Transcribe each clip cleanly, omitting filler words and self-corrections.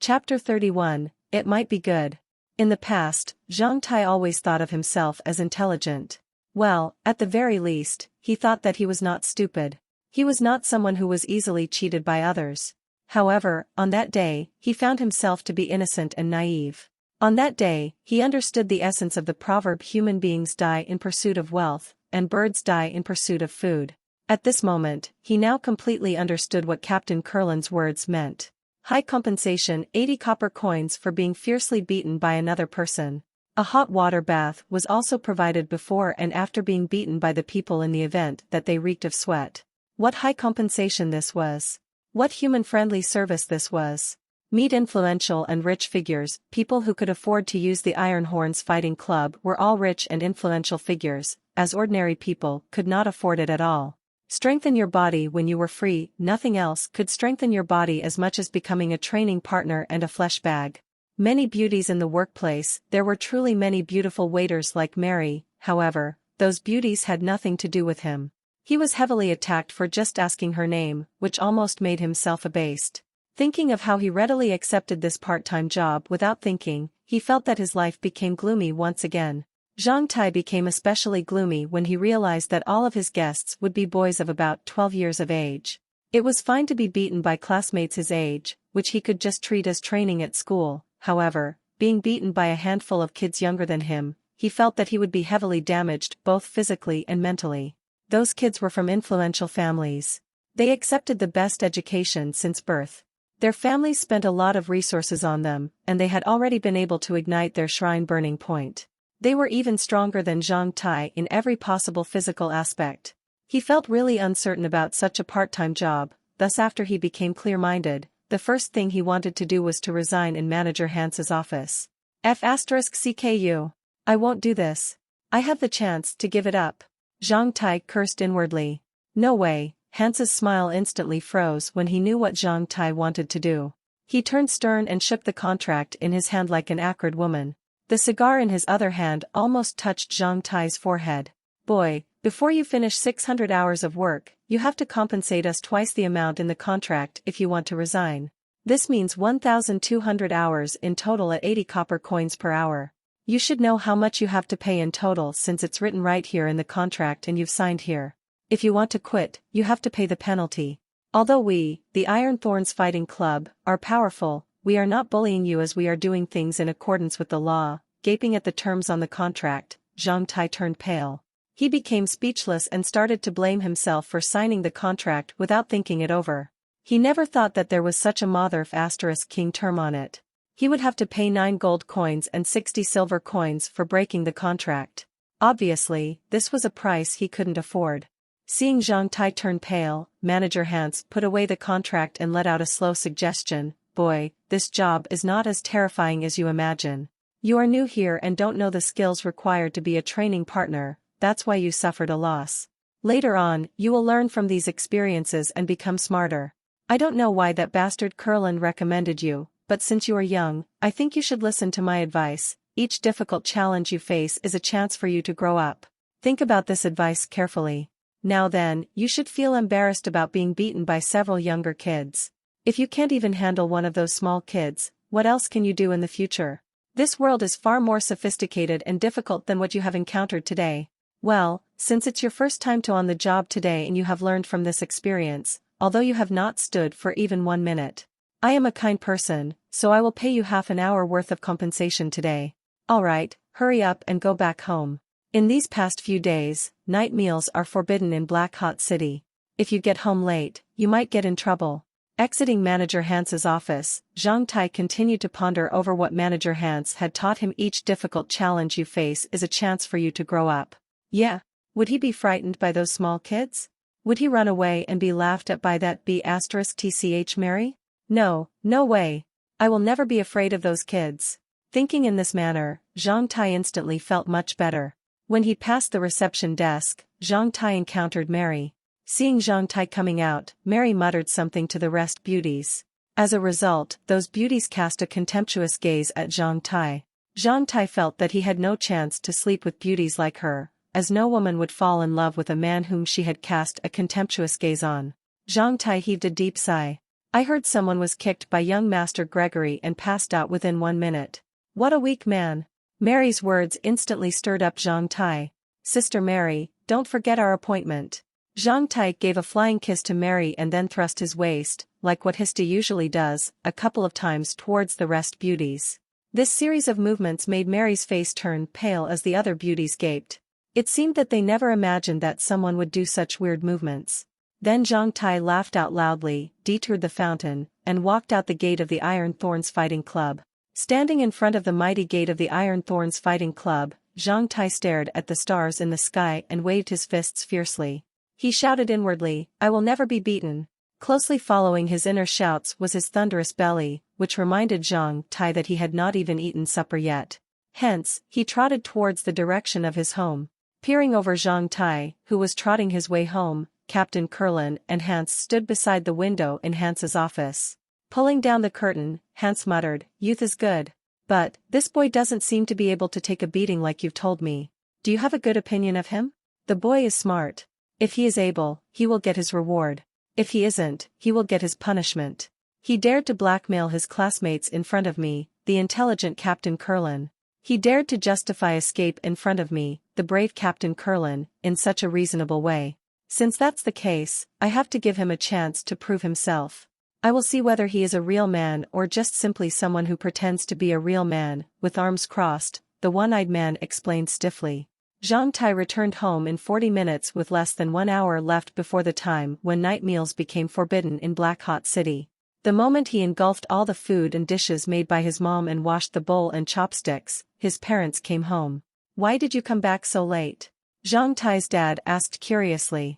Chapter 31, It Might Be Good. In the past, Zhang Tai always thought of himself as intelligent. Well, at the very least, he thought that he was not stupid. He was not someone who was easily cheated by others. However, on that day, he found himself to be innocent and naive. On that day, he understood the essence of the proverb human beings die in pursuit of wealth, and birds die in pursuit of food. At this moment, he now completely understood what Captain Kurlin's words meant. High compensation, 80 copper coins for being fiercely beaten by another person. A hot water bath was also provided before and after being beaten by the people in the event that they reeked of sweat. What high compensation this was. What human-friendly service this was. Meet influential and rich figures. People who could afford to use the Iron Horns Fighting Club were all rich and influential figures, as ordinary people could not afford it at all. Strengthen your body when you were free. Nothing else could strengthen your body as much as becoming a training partner and a flesh bag. Many beauties in the workplace. There were truly many beautiful waiters like Mary. However, those beauties had nothing to do with him. He was heavily attacked for just asking her name, which almost made him self-abased. Thinking of how he readily accepted this part-time job without thinking, he felt that his life became gloomy once again. Zhang Tai became especially gloomy when he realized that all of his guests would be boys of about 12 years of age. It was fine to be beaten by classmates his age, which he could just treat as training at school. However, being beaten by a handful of kids younger than him, he felt that he would be heavily damaged both physically and mentally. Those kids were from influential families. They accepted the best education since birth. Their families spent a lot of resources on them, and they had already been able to ignite their shrine burning point. They were even stronger than Zhang Tai in every possible physical aspect. He felt really uncertain about such a part-time job, thus after he became clear-minded, the first thing he wanted to do was to resign in Manager Hans's office. F***CKU. I won't do this. I have the chance to give it up. Zhang Tai cursed inwardly. No way. Hans's smile instantly froze when he knew what Zhang Tai wanted to do. He turned stern and shook the contract in his hand like an acrid woman. The cigar in his other hand almost touched Zhang Tai's forehead. Boy, before you finish 600 hours of work, you have to compensate us twice the amount in the contract if you want to resign. This means 1,200 hours in total at 80 copper coins per hour. You should know how much you have to pay in total since it's written right here in the contract and you've signed here. If you want to quit, you have to pay the penalty. Although we, the Iron Thorns Fighting Club, are powerful, we are not bullying you as we are doing things in accordance with the law. Gaping at the terms on the contract, Zhang Tai turned pale. He became speechless and started to blame himself for signing the contract without thinking it over. He never thought that there was such a **king term on it. He would have to pay 9 gold coins and 60 silver coins for breaking the contract. Obviously, this was a price he couldn't afford. Seeing Zhang Tai turn pale, Manager Hans put away the contract and let out a slow suggestion. Boy, this job is not as terrifying as you imagine. You are new here and don't know the skills required to be a training partner, that's why you suffered a loss. Later on, you will learn from these experiences and become smarter. I don't know why that bastard Kurlin recommended you, but since you are young, I think you should listen to my advice. Each difficult challenge you face is a chance for you to grow up. Think about this advice carefully. Now then, you should feel embarrassed about being beaten by several younger kids. If you can't even handle one of those small kids, what else can you do in the future? This world is far more sophisticated and difficult than what you have encountered today. Well, since it's your first time on the job today and you have learned from this experience, although you have not stood for even 1 minute. I am a kind person, so I will pay you half an hour worth of compensation today. Alright, hurry up and go back home. In these past few days, night meals are forbidden in Black Hot City. If you get home late, you might get in trouble. Exiting Manager Hans's office, Zhang Tai continued to ponder over what Manager Hans had taught him. Each difficult challenge you face is a chance for you to grow up. Yeah. Would he be frightened by those small kids? Would he run away and be laughed at by that **tch Mary? No, no way. I will never be afraid of those kids. Thinking in this manner, Zhang Tai instantly felt much better. When he passed the reception desk, Zhang Tai encountered Mary. Seeing Zhang Tai coming out, Mary muttered something to the rest beauties. As a result, those beauties cast a contemptuous gaze at Zhang Tai. Zhang Tai felt that he had no chance to sleep with beauties like her, as no woman would fall in love with a man whom she had cast a contemptuous gaze on. Zhang Tai heaved a deep sigh. I heard someone was kicked by young Master Gregory and passed out within 1 minute. What a weak man. Mary's words instantly stirred up Zhang Tai. Sister Mary, don't forget our appointment. Zhang Tai gave a flying kiss to Mary and then thrust his waist, like what Hista usually does, a couple of times towards the rest beauties. This series of movements made Mary's face turn pale as the other beauties gaped. It seemed that they never imagined that someone would do such weird movements. Then Zhang Tai laughed out loudly, detoured the fountain, and walked out the gate of the Iron Thorns Fighting Club. Standing in front of the mighty gate of the Iron Thorns Fighting Club, Zhang Tai stared at the stars in the sky and waved his fists fiercely. He shouted inwardly, I will never be beaten. Closely following his inner shouts was his thunderous belly, which reminded Zhang Tai that he had not even eaten supper yet. Hence, he trotted towards the direction of his home. Peering over Zhang Tai, who was trotting his way home, Captain Kurlin and Hans stood beside the window in Hans's office. Pulling down the curtain, Hans muttered, Youth is good. But, this boy doesn't seem to be able to take a beating like you've told me. Do you have a good opinion of him? The boy is smart. If he is able, he will get his reward. If he isn't, he will get his punishment. He dared to blackmail his classmates in front of me, the intelligent Captain Kurlin. He dared to justify escape in front of me, the brave Captain Kurlin, in such a reasonable way. Since that's the case, I have to give him a chance to prove himself. I will see whether he is a real man or just simply someone who pretends to be a real man. With arms crossed, the one-eyed man explained stiffly. Zhang Tai returned home in 40 minutes with less than 1 hour left before the time when night meals became forbidden in Black Hot City. The moment he engulfed all the food and dishes made by his mom and washed the bowl and chopsticks, his parents came home. Why did you come back so late? Zhang Tai's dad asked curiously.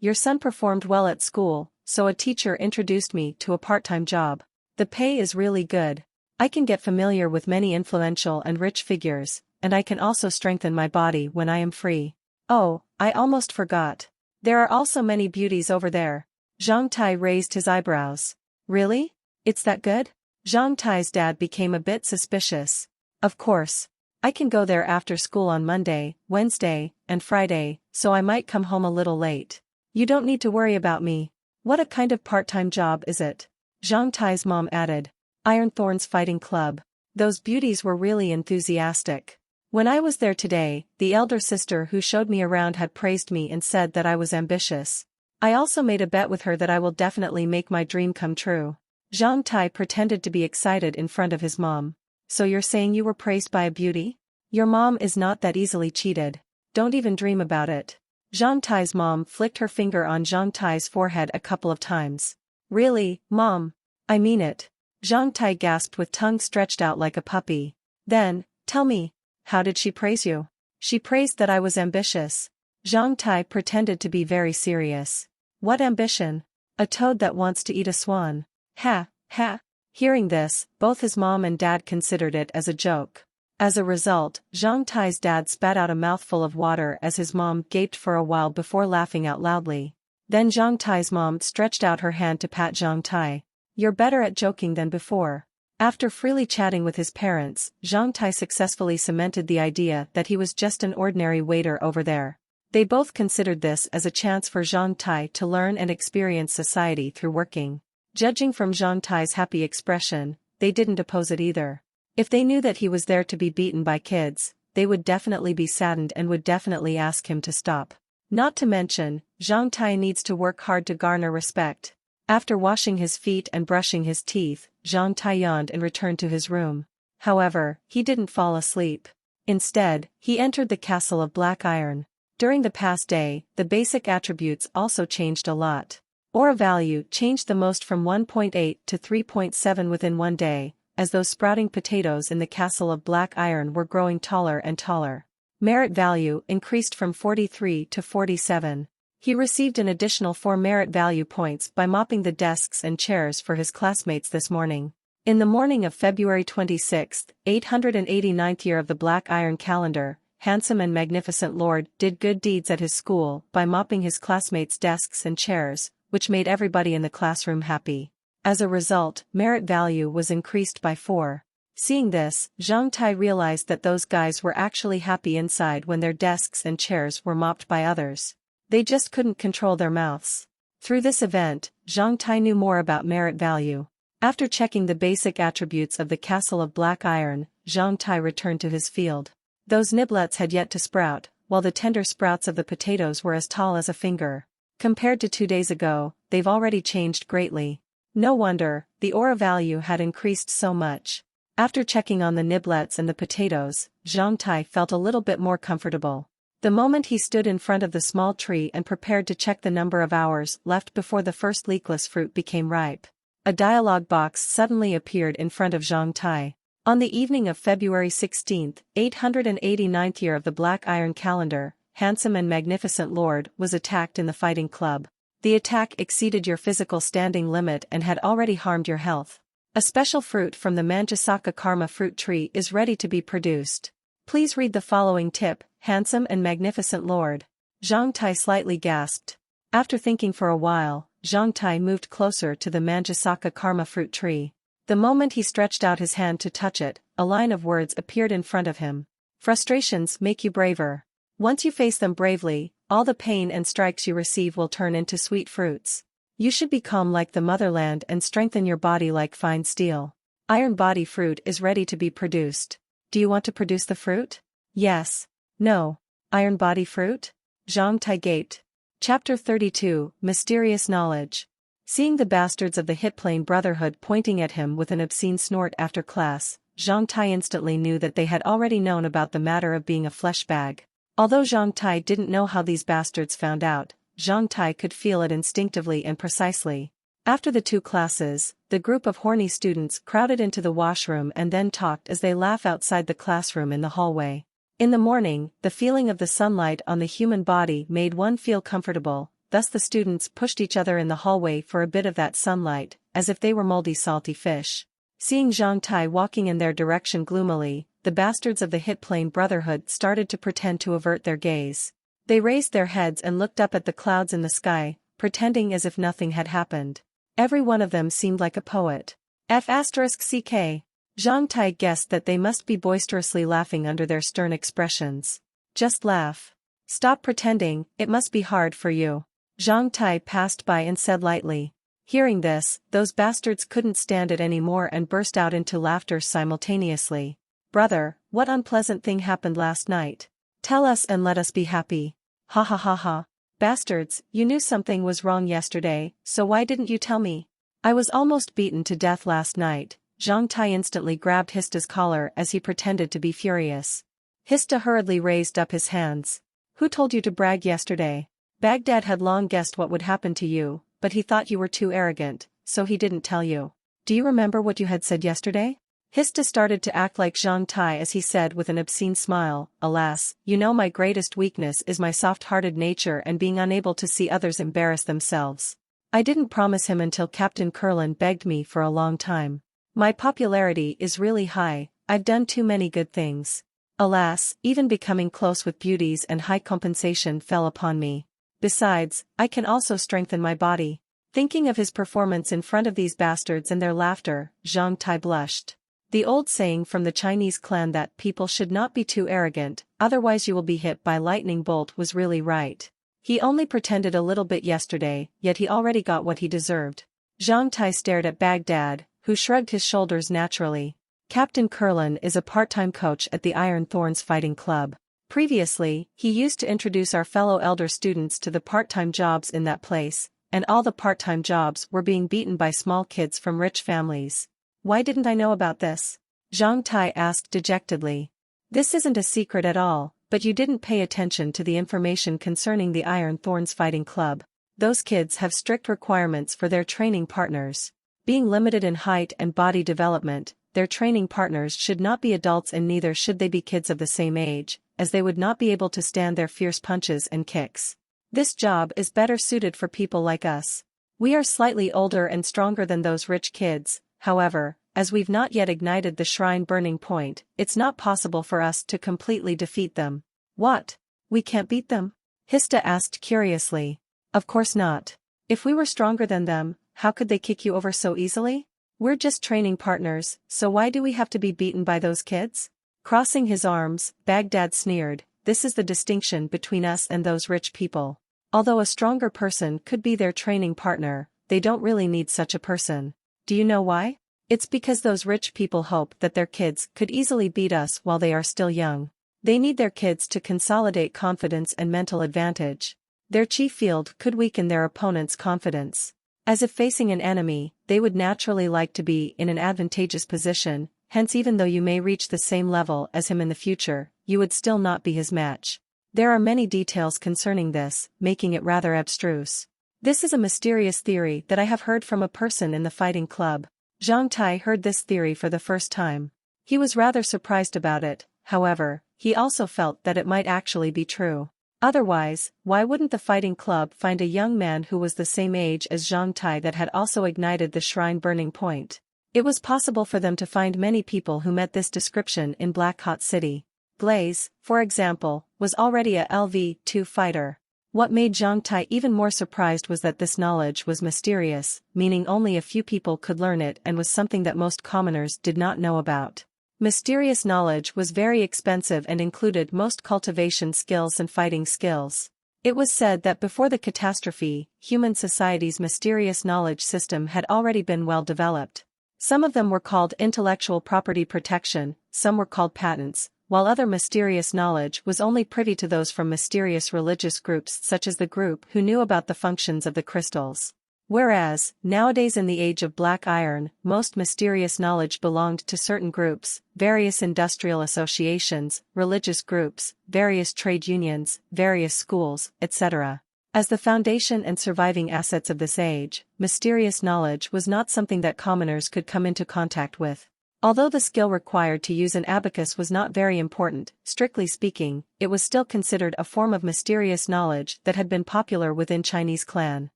Your son performed well at school, so a teacher introduced me to a part-time job. The pay is really good. I can get familiar with many influential and rich figures, and I can also strengthen my body when I am free. Oh, I almost forgot. There are also many beauties over there. Zhang Tai raised his eyebrows. Really? It's that good? Zhang Tai's dad became a bit suspicious. Of course. I can go there after school on Monday, Wednesday, and Friday, so I might come home a little late. You don't need to worry about me. What a kind of part-time job is it? Zhang Tai's mom added. Iron Thorns Fighting Club. Those beauties were really enthusiastic. When I was there today, the elder sister who showed me around had praised me and said that I was ambitious. I also made a bet with her that I will definitely make my dream come true. Zhang Tai pretended to be excited in front of his mom. So you're saying you were praised by a beauty? Your mom is not that easily cheated. Don't even dream about it. Zhang Tai's mom flicked her finger on Zhang Tai's forehead a couple of times. Really, Mom? I mean it. Zhang Tai gasped with tongue stretched out like a puppy. Then, tell me, how did she praise you? She praised that I was ambitious. Zhang Tai pretended to be very serious. What ambition? A toad that wants to eat a swan. Ha, ha. Hearing this, both his mom and dad considered it as a joke. As a result, Zhang Tai's dad spat out a mouthful of water as his mom gaped for a while before laughing out loudly. Then Zhang Tai's mom stretched out her hand to pat Zhang Tai. You're better at joking than before. After freely chatting with his parents, Zhang Tai successfully cemented the idea that he was just an ordinary waiter over there. They both considered this as a chance for Zhang Tai to learn and experience society through working. Judging from Zhang Tai's happy expression, they didn't oppose it either. If they knew that he was there to be beaten by kids, they would definitely be saddened and would definitely ask him to stop. Not to mention, Zhang Tai needs to work hard to garner respect. After washing his feet and brushing his teeth, Zhang Tai yawned and returned to his room. However, he didn't fall asleep. Instead, he entered the castle of Black Iron. During the past day, the basic attributes also changed a lot. Aura value changed the most from 1.8 to 3.7 within 1 day, as those sprouting potatoes in the castle of Black Iron were growing taller and taller. Merit value increased from 43 to 47. He received an additional 4 merit value points by mopping the desks and chairs for his classmates this morning. In the morning of February 26th, 889th year of the Black Iron calendar, handsome and magnificent Lord did good deeds at his school by mopping his classmates' desks and chairs, which made everybody in the classroom happy. As a result, merit value was increased by 4. Seeing this, Zhang Tai realized that those guys were actually happy inside when their desks and chairs were mopped by others. They just couldn't control their mouths. Through this event, Zhang Tai knew more about merit value. After checking the basic attributes of the castle of black iron, Zhang Tai returned to his field. Those niblets had yet to sprout, while the tender sprouts of the potatoes were as tall as a finger. Compared to 2 days ago, they've already changed greatly. No wonder, the aura value had increased so much. After checking on the niblets and the potatoes, Zhang Tai felt a little bit more comfortable. The moment he stood in front of the small tree and prepared to check the number of hours left before the first leakless fruit became ripe, a dialogue box suddenly appeared in front of Zhang Tai. On the evening of February 16, 889th year of the Black Iron calendar, handsome and magnificent lord was attacked in the fighting club. The attack exceeded your physical standing limit and had already harmed your health. A special fruit from the Manjasaka Karma fruit tree is ready to be produced. Please read the following tip, handsome and magnificent lord. Zhang Tai slightly gasped. After thinking for a while, Zhang Tai moved closer to the Manjasaka Karma fruit tree. The moment he stretched out his hand to touch it, a line of words appeared in front of him. Frustrations make you braver. Once you face them bravely, all the pain and strikes you receive will turn into sweet fruits. You should be calm like the motherland and strengthen your body like fine steel. Iron body fruit is ready to be produced. Do you want to produce the fruit? Yes. No. Iron body fruit? Zhang Tai gaped. Chapter 32, Mysterious Knowledge. Seeing the bastards of the Hitplane Brotherhood pointing at him with an obscene snort after class, Zhang Tai instantly knew that they had already known about the matter of being a flesh bag. Although Zhang Tai didn't know how these bastards found out, Zhang Tai could feel it instinctively and precisely. After the 2 classes, the group of horny students crowded into the washroom and then talked as they laughed outside the classroom in the hallway. In the morning, the feeling of the sunlight on the human body made one feel comfortable, thus the students pushed each other in the hallway for a bit of that sunlight, as if they were moldy salty fish. Seeing Zhang Tai walking in their direction gloomily, the bastards of the Hitplane Brotherhood started to pretend to avert their gaze. They raised their heads and looked up at the clouds in the sky, pretending as if nothing had happened. Every one of them seemed like a poet. F***ck. Zhang Tai guessed that they must be boisterously laughing under their stern expressions. Just laugh. Stop pretending, it must be hard for you. Zhang Tai passed by and said lightly. Hearing this, those bastards couldn't stand it anymore and burst out into laughter simultaneously. Brother, what unpleasant thing happened last night? Tell us and let us be happy. Ha ha ha ha. Bastards, you knew something was wrong yesterday, so why didn't you tell me? I was almost beaten to death last night. Zhang Tai instantly grabbed Hista's collar as he pretended to be furious. Hista hurriedly raised up his hands. Who told you to brag yesterday? Baghdad had long guessed what would happen to you, but he thought you were too arrogant, so he didn't tell you. Do you remember what you had said yesterday? Hista started to act like Zhang Tai as he said with an obscene smile, alas, you know my greatest weakness is my soft-hearted nature and being unable to see others embarrass themselves. I didn't promise him until Captain Curlin begged me for a long time. My popularity is really high, I've done too many good things. Alas, even becoming close with beauties and high compensation fell upon me. Besides, I can also strengthen my body. Thinking of his performance in front of these bastards and their laughter, Zhang Tai blushed. The old saying from the Chinese clan that people should not be too arrogant, otherwise you will be hit by lightning bolt was really right. He only pretended a little bit yesterday, yet he already got what he deserved. Zhang Tai stared at Baghdad, who shrugged his shoulders naturally. Captain Curlin is a part-time coach at the Iron Thorns Fighting Club. Previously, he used to introduce our fellow elder students to the part-time jobs in that place, and all the part-time jobs were being beaten by small kids from rich families. Why didn't I know about this? Zhang Tai asked dejectedly. This isn't a secret at all, but you didn't pay attention to the information concerning the Iron Thorns Fighting Club. Those kids have strict requirements for their training partners. Being limited in height and body development, their training partners should not be adults and neither should they be kids of the same age, as they would not be able to stand their fierce punches and kicks. This job is better suited for people like us. We are slightly older and stronger than those rich kids. However, as we've not yet ignited the shrine burning point, it's not possible for us to completely defeat them. What? We can't beat them? Hista asked curiously. Of course not. If we were stronger than them, how could they kick you over so easily? We're just training partners, so why do we have to be beaten by those kids? Crossing his arms, Baghdad sneered, this is the distinction between us and those rich people. Although a stronger person could be their training partner, they don't really need such a person. Do you know why? It's because those rich people hope that their kids could easily beat us while they are still young. They need their kids to consolidate confidence and mental advantage. Their chief field could weaken their opponent's confidence. As if facing an enemy, they would naturally like to be in an advantageous position, hence even though you may reach the same level as him in the future, you would still not be his match. There are many details concerning this, making it rather abstruse. This is a mysterious theory that I have heard from a person in the fighting club. Zhang Tai heard this theory for the first time. He was rather surprised about it, however, he also felt that it might actually be true. Otherwise, why wouldn't the fighting club find a young man who was the same age as Zhang Tai that had also ignited the shrine burning point? It was possible for them to find many people who met this description in Black Hot City. Glaze, for example, was already a LV-2 fighter. What made Zhang Tai even more surprised was that this knowledge was mysterious, meaning only a few people could learn it and was something that most commoners did not know about. Mysterious knowledge was very expensive and included most cultivation skills and fighting skills. It was said that before the catastrophe, human society's mysterious knowledge system had already been well developed. Some of them were called intellectual property protection, some were called patents, while other mysterious knowledge was only privy to those from mysterious religious groups such as the group who knew about the functions of the crystals. Whereas, nowadays in the age of black iron, most mysterious knowledge belonged to certain groups, various industrial associations, religious groups, various trade unions, various schools, etc. As the foundation and surviving assets of this age, mysterious knowledge was not something that commoners could come into contact with. Although the skill required to use an abacus was not very important, strictly speaking, it was still considered a form of mysterious knowledge that had been popular within Chinese clan.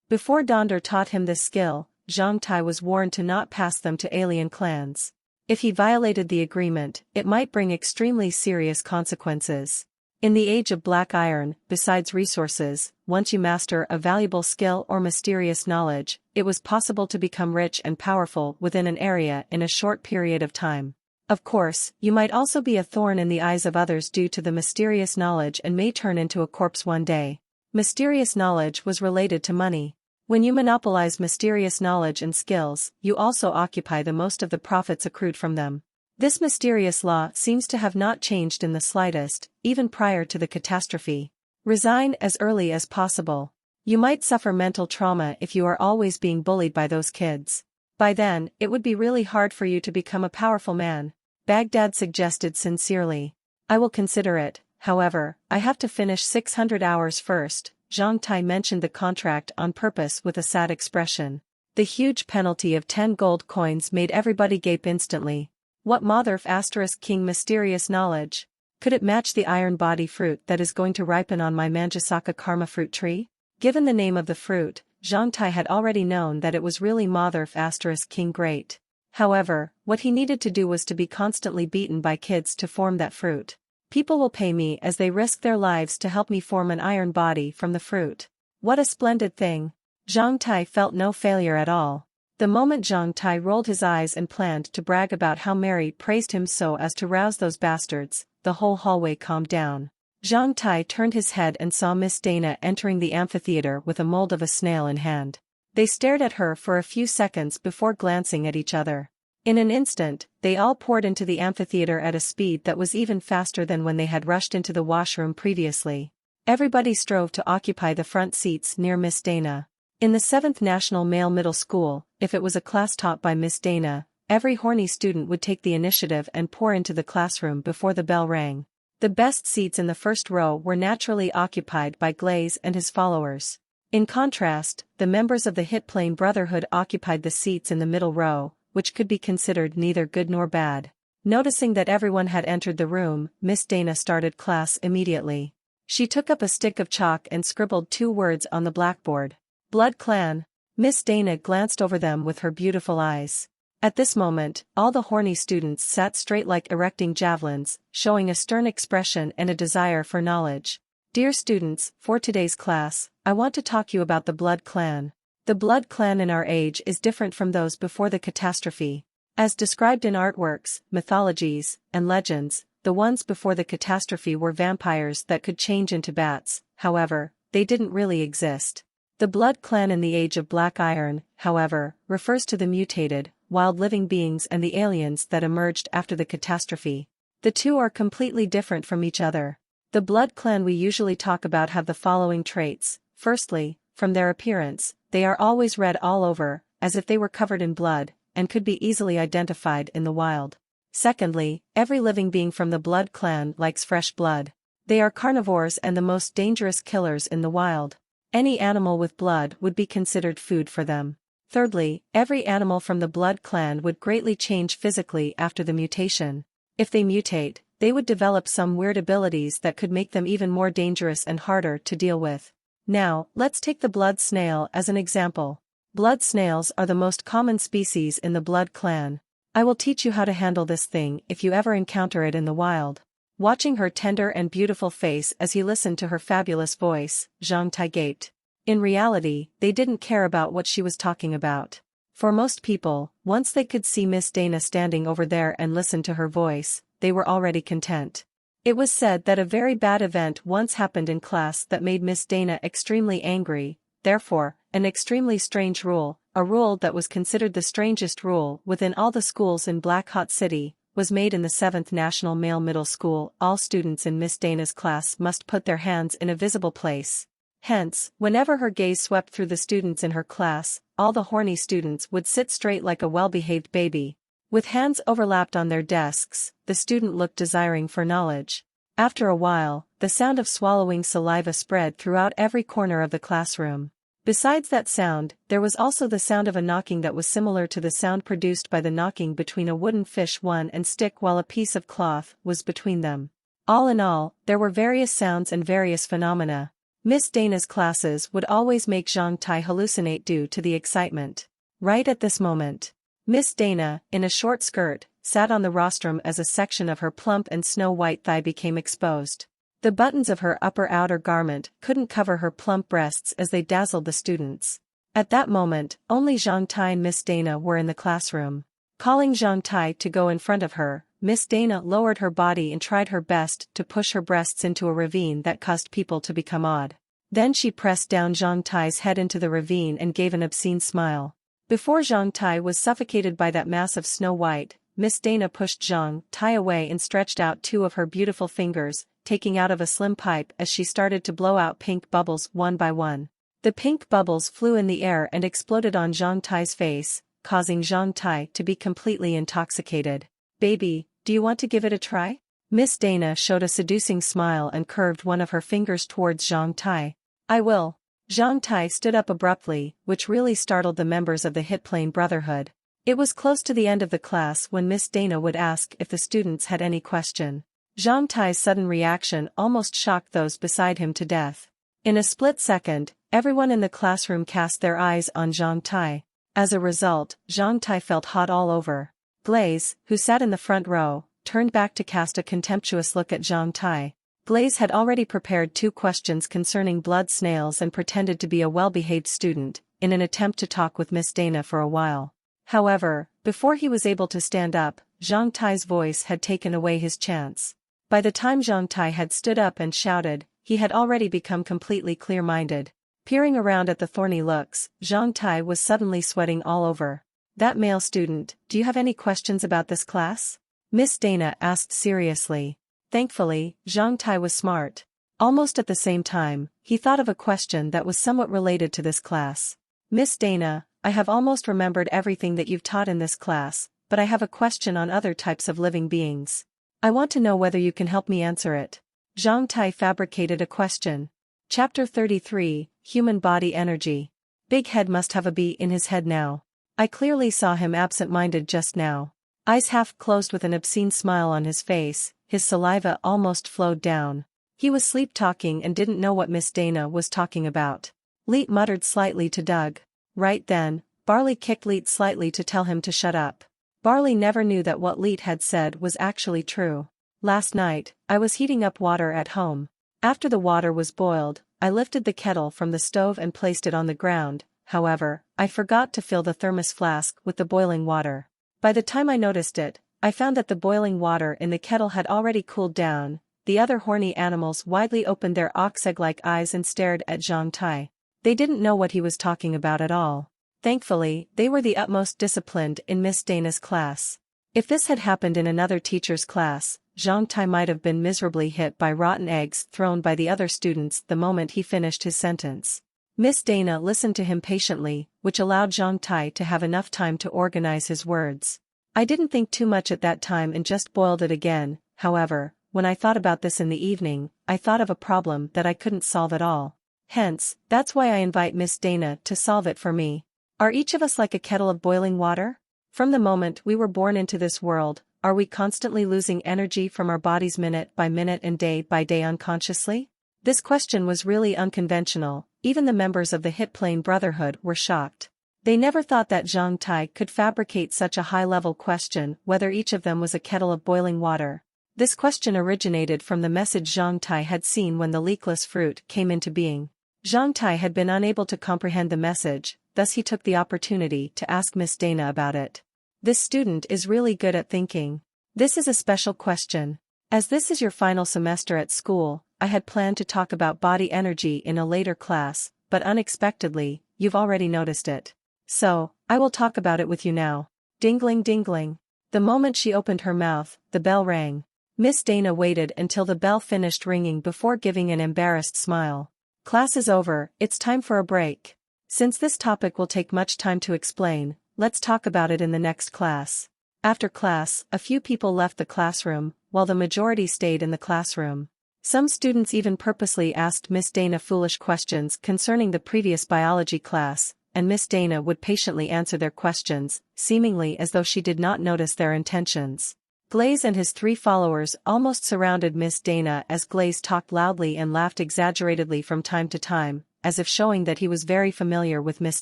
Before Donder taught him this skill, Zhang Tai was warned to not pass them to alien clans. If he violated the agreement, it might bring extremely serious consequences. In the age of black iron, besides resources, once you master a valuable skill or mysterious knowledge, it was possible to become rich and powerful within an area in a short period of time. Of course, you might also be a thorn in the eyes of others due to the mysterious knowledge and may turn into a corpse one day. Mysterious knowledge was related to money. When you monopolize mysterious knowledge and skills, you also occupy the most of the profits accrued from them. This mysterious law seems to have not changed in the slightest, even prior to the catastrophe. Resign as early as possible. You might suffer mental trauma if you are always being bullied by those kids. By then, it would be really hard for you to become a powerful man, Baghdad suggested sincerely. I will consider it, however, I have to finish 600 hours first. Zhang Tai mentioned the contract on purpose with a sad expression. The huge penalty of 10 gold coins made everybody gape instantly. What motherf * king mysterious knowledge? Could it match the iron body fruit that is going to ripen on my Manjusaka karma fruit tree? Given the name of the fruit, Zhang Tai had already known that it was really motherf * king great. However, what he needed to do was to be constantly beaten by kids to form that fruit. People will pay me as they risk their lives to help me form an iron body from the fruit. What a splendid thing. Zhang Tai felt no failure at all. The moment Zhang Tai rolled his eyes and planned to brag about how Mary praised him so as to rouse those bastards, the whole hallway calmed down. Zhang Tai turned his head and saw Miss Dana entering the amphitheater with a mold of a snail in hand. They stared at her for a few seconds before glancing at each other. In an instant, they all poured into the amphitheater at a speed that was even faster than when they had rushed into the washroom previously. Everybody strove to occupy the front seats near Miss Dana. In the 7th National Male Middle School, if it was a class taught by Miss Dana, every horny student would take the initiative and pour into the classroom before the bell rang. The best seats in the first row were naturally occupied by Glaze and his followers. In contrast, the members of the Hit Plane Brotherhood occupied the seats in the middle row, which could be considered neither good nor bad. Noticing that everyone had entered the room, Miss Dana started class immediately. She took up a stick of chalk and scribbled 2 words on the blackboard. Blood Clan. Miss Dana glanced over them with her beautiful eyes. At this moment, all the horny students sat straight like erecting javelins, showing a stern expression and a desire for knowledge. Dear students, for today's class, I want to talk you about the Blood Clan. The Blood Clan in our age is different from those before the catastrophe. As described in artworks, mythologies, and legends, the ones before the catastrophe were vampires that could change into bats. However, they didn't really exist. The Blood Clan in the Age of Black Iron, however, refers to the mutated, wild living beings and the aliens that emerged after the catastrophe. The two are completely different from each other. The Blood Clan we usually talk about have the following traits. Firstly, from their appearance, they are always red all over, as if they were covered in blood, and could be easily identified in the wild. Secondly, every living being from the Blood Clan likes fresh blood. They are carnivores and the most dangerous killers in the wild. Any animal with blood would be considered food for them. Thirdly, every animal from the Blood Clan would greatly change physically after the mutation. If they mutate, they would develop some weird abilities that could make them even more dangerous and harder to deal with. Now, let's take the blood snail as an example. Blood snails are the most common species in the Blood Clan. I will teach you how to handle this thing if you ever encounter it in the wild. Watching her tender and beautiful face as he listened to her fabulous voice, Zhang Tai gaped. In reality, they didn't care about what she was talking about. For most people, once they could see Miss Dana standing over there and listen to her voice, they were already content. It was said that a very bad event once happened in class that made Miss Dana extremely angry. Therefore, an extremely strange rule, a rule that was considered the strangest rule within all the schools in Black Hot City, was made in the 7th National Male Middle School. All students in Miss Dana's class must put their hands in a visible place. Hence, whenever her gaze swept through the students in her class, all the horny students would sit straight like a well-behaved baby. With hands overlapped on their desks, the student looked desiring for knowledge. After a while, the sound of swallowing saliva spread throughout every corner of the classroom. Besides that sound, there was also the sound of a knocking that was similar to the sound produced by the knocking between a wooden fish and stick while a piece of cloth was between them. All in all, there were various sounds and various phenomena. Miss Dana's classes would always make Zhang Tai hallucinate due to the excitement. Right at this moment, Miss Dana, in a short skirt, sat on the rostrum as a section of her plump and snow-white thigh became exposed. The buttons of her upper outer garment couldn't cover her plump breasts as they dazzled the students. At that moment, only Zhang Tai and Miss Dana were in the classroom. Calling Zhang Tai to go in front of her, Miss Dana lowered her body and tried her best to push her breasts into a ravine that caused people to become awed. Then she pressed down Zhang Tai's head into the ravine and gave an obscene smile. Before Zhang Tai was suffocated by that mass of snow white, Miss Dana pushed Zhang Tai away and stretched out two of her beautiful fingers, taking out of a slim pipe as she started to blow out pink bubbles one by one. The pink bubbles flew in the air and exploded on Zhang Tai's face, causing Zhang Tai to be completely intoxicated. "Baby, do you want to give it a try?" Miss Dana showed a seducing smile and curved one of her fingers towards Zhang Tai. "I will." Zhang Tai stood up abruptly, which really startled the members of the Hitplane Brotherhood. It was close to the end of the class when Miss Dana would ask if the students had any question. Zhang Tai's sudden reaction almost shocked those beside him to death. In a split second, everyone in the classroom cast their eyes on Zhang Tai. As a result, Zhang Tai felt hot all over. Glaze, who sat in the front row, turned back to cast a contemptuous look at Zhang Tai. Glaze had already prepared 2 questions concerning blood snails and pretended to be a well-behaved student, in an attempt to talk with Miss Dana for a while. However, before he was able to stand up, Zhang Tai's voice had taken away his chance. By the time Zhang Tai had stood up and shouted, he had already become completely clear-minded. Peering around at the thorny looks, Zhang Tai was suddenly sweating all over. "That male student, do you have any questions about this class?" Miss Dana asked seriously. Thankfully, Zhang Tai was smart. Almost at the same time, he thought of a question that was somewhat related to this class. "Miss Dana, I have almost remembered everything that you've taught in this class, but I have a question on other types of living beings. I want to know whether you can help me answer it." Zhang Tai fabricated a question. Chapter 33, Human Body Energy. Big Head must have a bee in his head now. I clearly saw him absent-minded just now. Eyes half closed with an obscene smile on his face, his saliva almost flowed down. He was sleep-talking and didn't know what Miss Dana was talking about. Leet muttered slightly to Doug. Right then, Barley kicked Leet slightly to tell him to shut up. Barley never knew that what Leet had said was actually true. "Last night, I was heating up water at home. After the water was boiled, I lifted the kettle from the stove and placed it on the ground. However, I forgot to fill the thermos flask with the boiling water. By the time I noticed it, I found that the boiling water in the kettle had already cooled down. the other horny animals widely opened their ox-egg-like eyes and stared at Zhang Tai. They didn't know what he was talking about at all. Thankfully, they were the utmost disciplined in Miss Dana's class. If this had happened in another teacher's class, Zhang Tai might have been miserably hit by rotten eggs thrown by the other students the moment he finished his sentence. Miss Dana listened to him patiently, which allowed Zhang Tai to have enough time to organize his words. I didn't think too much at that time and just boiled it again. However, when I thought about this in the evening, I thought of a problem that I couldn't solve at all. Hence, that's why I invite Miss Dana to solve it for me. Are each of us like a kettle of boiling water? From the moment we were born into this world, are we constantly losing energy from our bodies minute by minute and day by day unconsciously? This question was really unconventional. Even the members of the Hit Plane Brotherhood were shocked. They never thought that Zhang Tai could fabricate such a high-level question whether each of them was a kettle of boiling water. This question originated from the message Zhang Tai had seen when the leakless fruit came into being. Zhang Tai had been unable to comprehend the message, thus he took the opportunity to ask Miss Dana about it. This student is really good at thinking. This is a special question. As this is your final semester at school, I had planned to talk about body energy in a later class, but unexpectedly, you've already noticed it. So, I will talk about it with you now. Dingling dingling. The moment she opened her mouth, the bell rang. Miss Dana waited until the bell finished ringing before giving an embarrassed smile. Class is over, it's time for a break. Since this topic will take much time to explain, let's talk about it in the next class. After class, a few people left the classroom, while the majority stayed in the classroom. Some students even purposely asked Miss Dana foolish questions concerning the previous biology class, and Miss Dana would patiently answer their questions, seemingly as though she did not notice their intentions. Glaze and his 3 followers almost surrounded Miss Dana as Glaze talked loudly and laughed exaggeratedly from time to time, as if showing that he was very familiar with Miss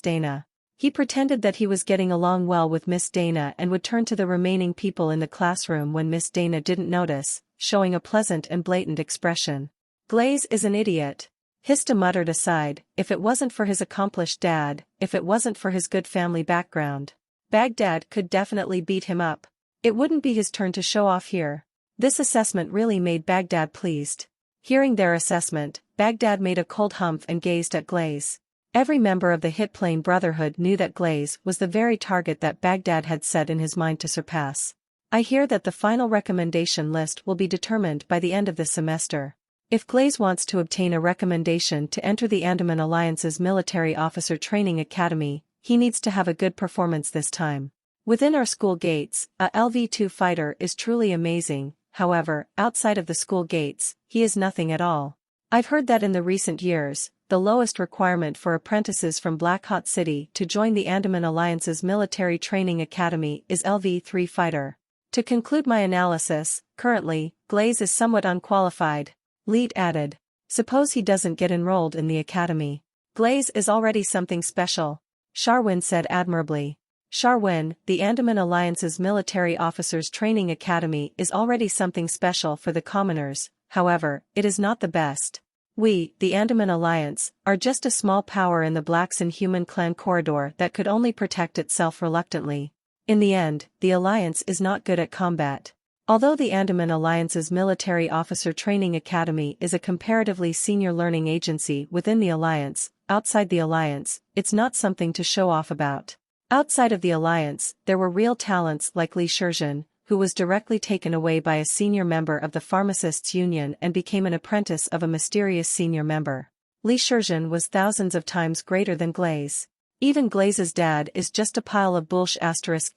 Dana. He pretended that he was getting along well with Miss Dana and would turn to the remaining people in the classroom when Miss Dana didn't notice, showing a pleasant and blatant expression. Glaze is an idiot. Hista muttered aside, if it wasn't for his accomplished dad, if it wasn't for his good family background. Baghdad could definitely beat him up. It wouldn't be his turn to show off here. This assessment really made Baghdad pleased. Hearing their assessment, Baghdad made a cold humph and gazed at Glaze. Every member of the Hit Plane Brotherhood knew that Glaze was the very target that Baghdad had set in his mind to surpass. I hear that the final recommendation list will be determined by the end of this semester. If Glaze wants to obtain a recommendation to enter the Andaman Alliance's Military Officer Training Academy, he needs to have a good performance this time. Within our school gates, a LV-2 fighter is truly amazing, however, outside of the school gates, he is nothing at all. I've heard that in the recent years, the lowest requirement for apprentices from Black Hawk City to join the Andaman Alliance's Military Training Academy is LV-3 fighter. To conclude my analysis, currently, Glaze is somewhat unqualified. Leet added. Suppose he doesn't get enrolled in the academy. Glaze is already something special. Sharwin said admirably. Sharwin, the Andaman Alliance's Military Officers Training Academy is already something special for the commoners, however, it is not the best. We, the Andaman Alliance, are just a small power in the Blackson human clan corridor that could only protect itself reluctantly. In the end, the Alliance is not good at combat. Although the Andaman Alliance's Military Officer Training Academy is a comparatively senior learning agency within the Alliance, outside the Alliance, it's not something to show off about. Outside of the Alliance, there were real talents like Li Shizhen, who was directly taken away by a senior member of the Pharmacists' Union and became an apprentice of a mysterious senior member. Li Shizhen was thousands of times greater than Glaze. Even Glaze's dad is just a pile of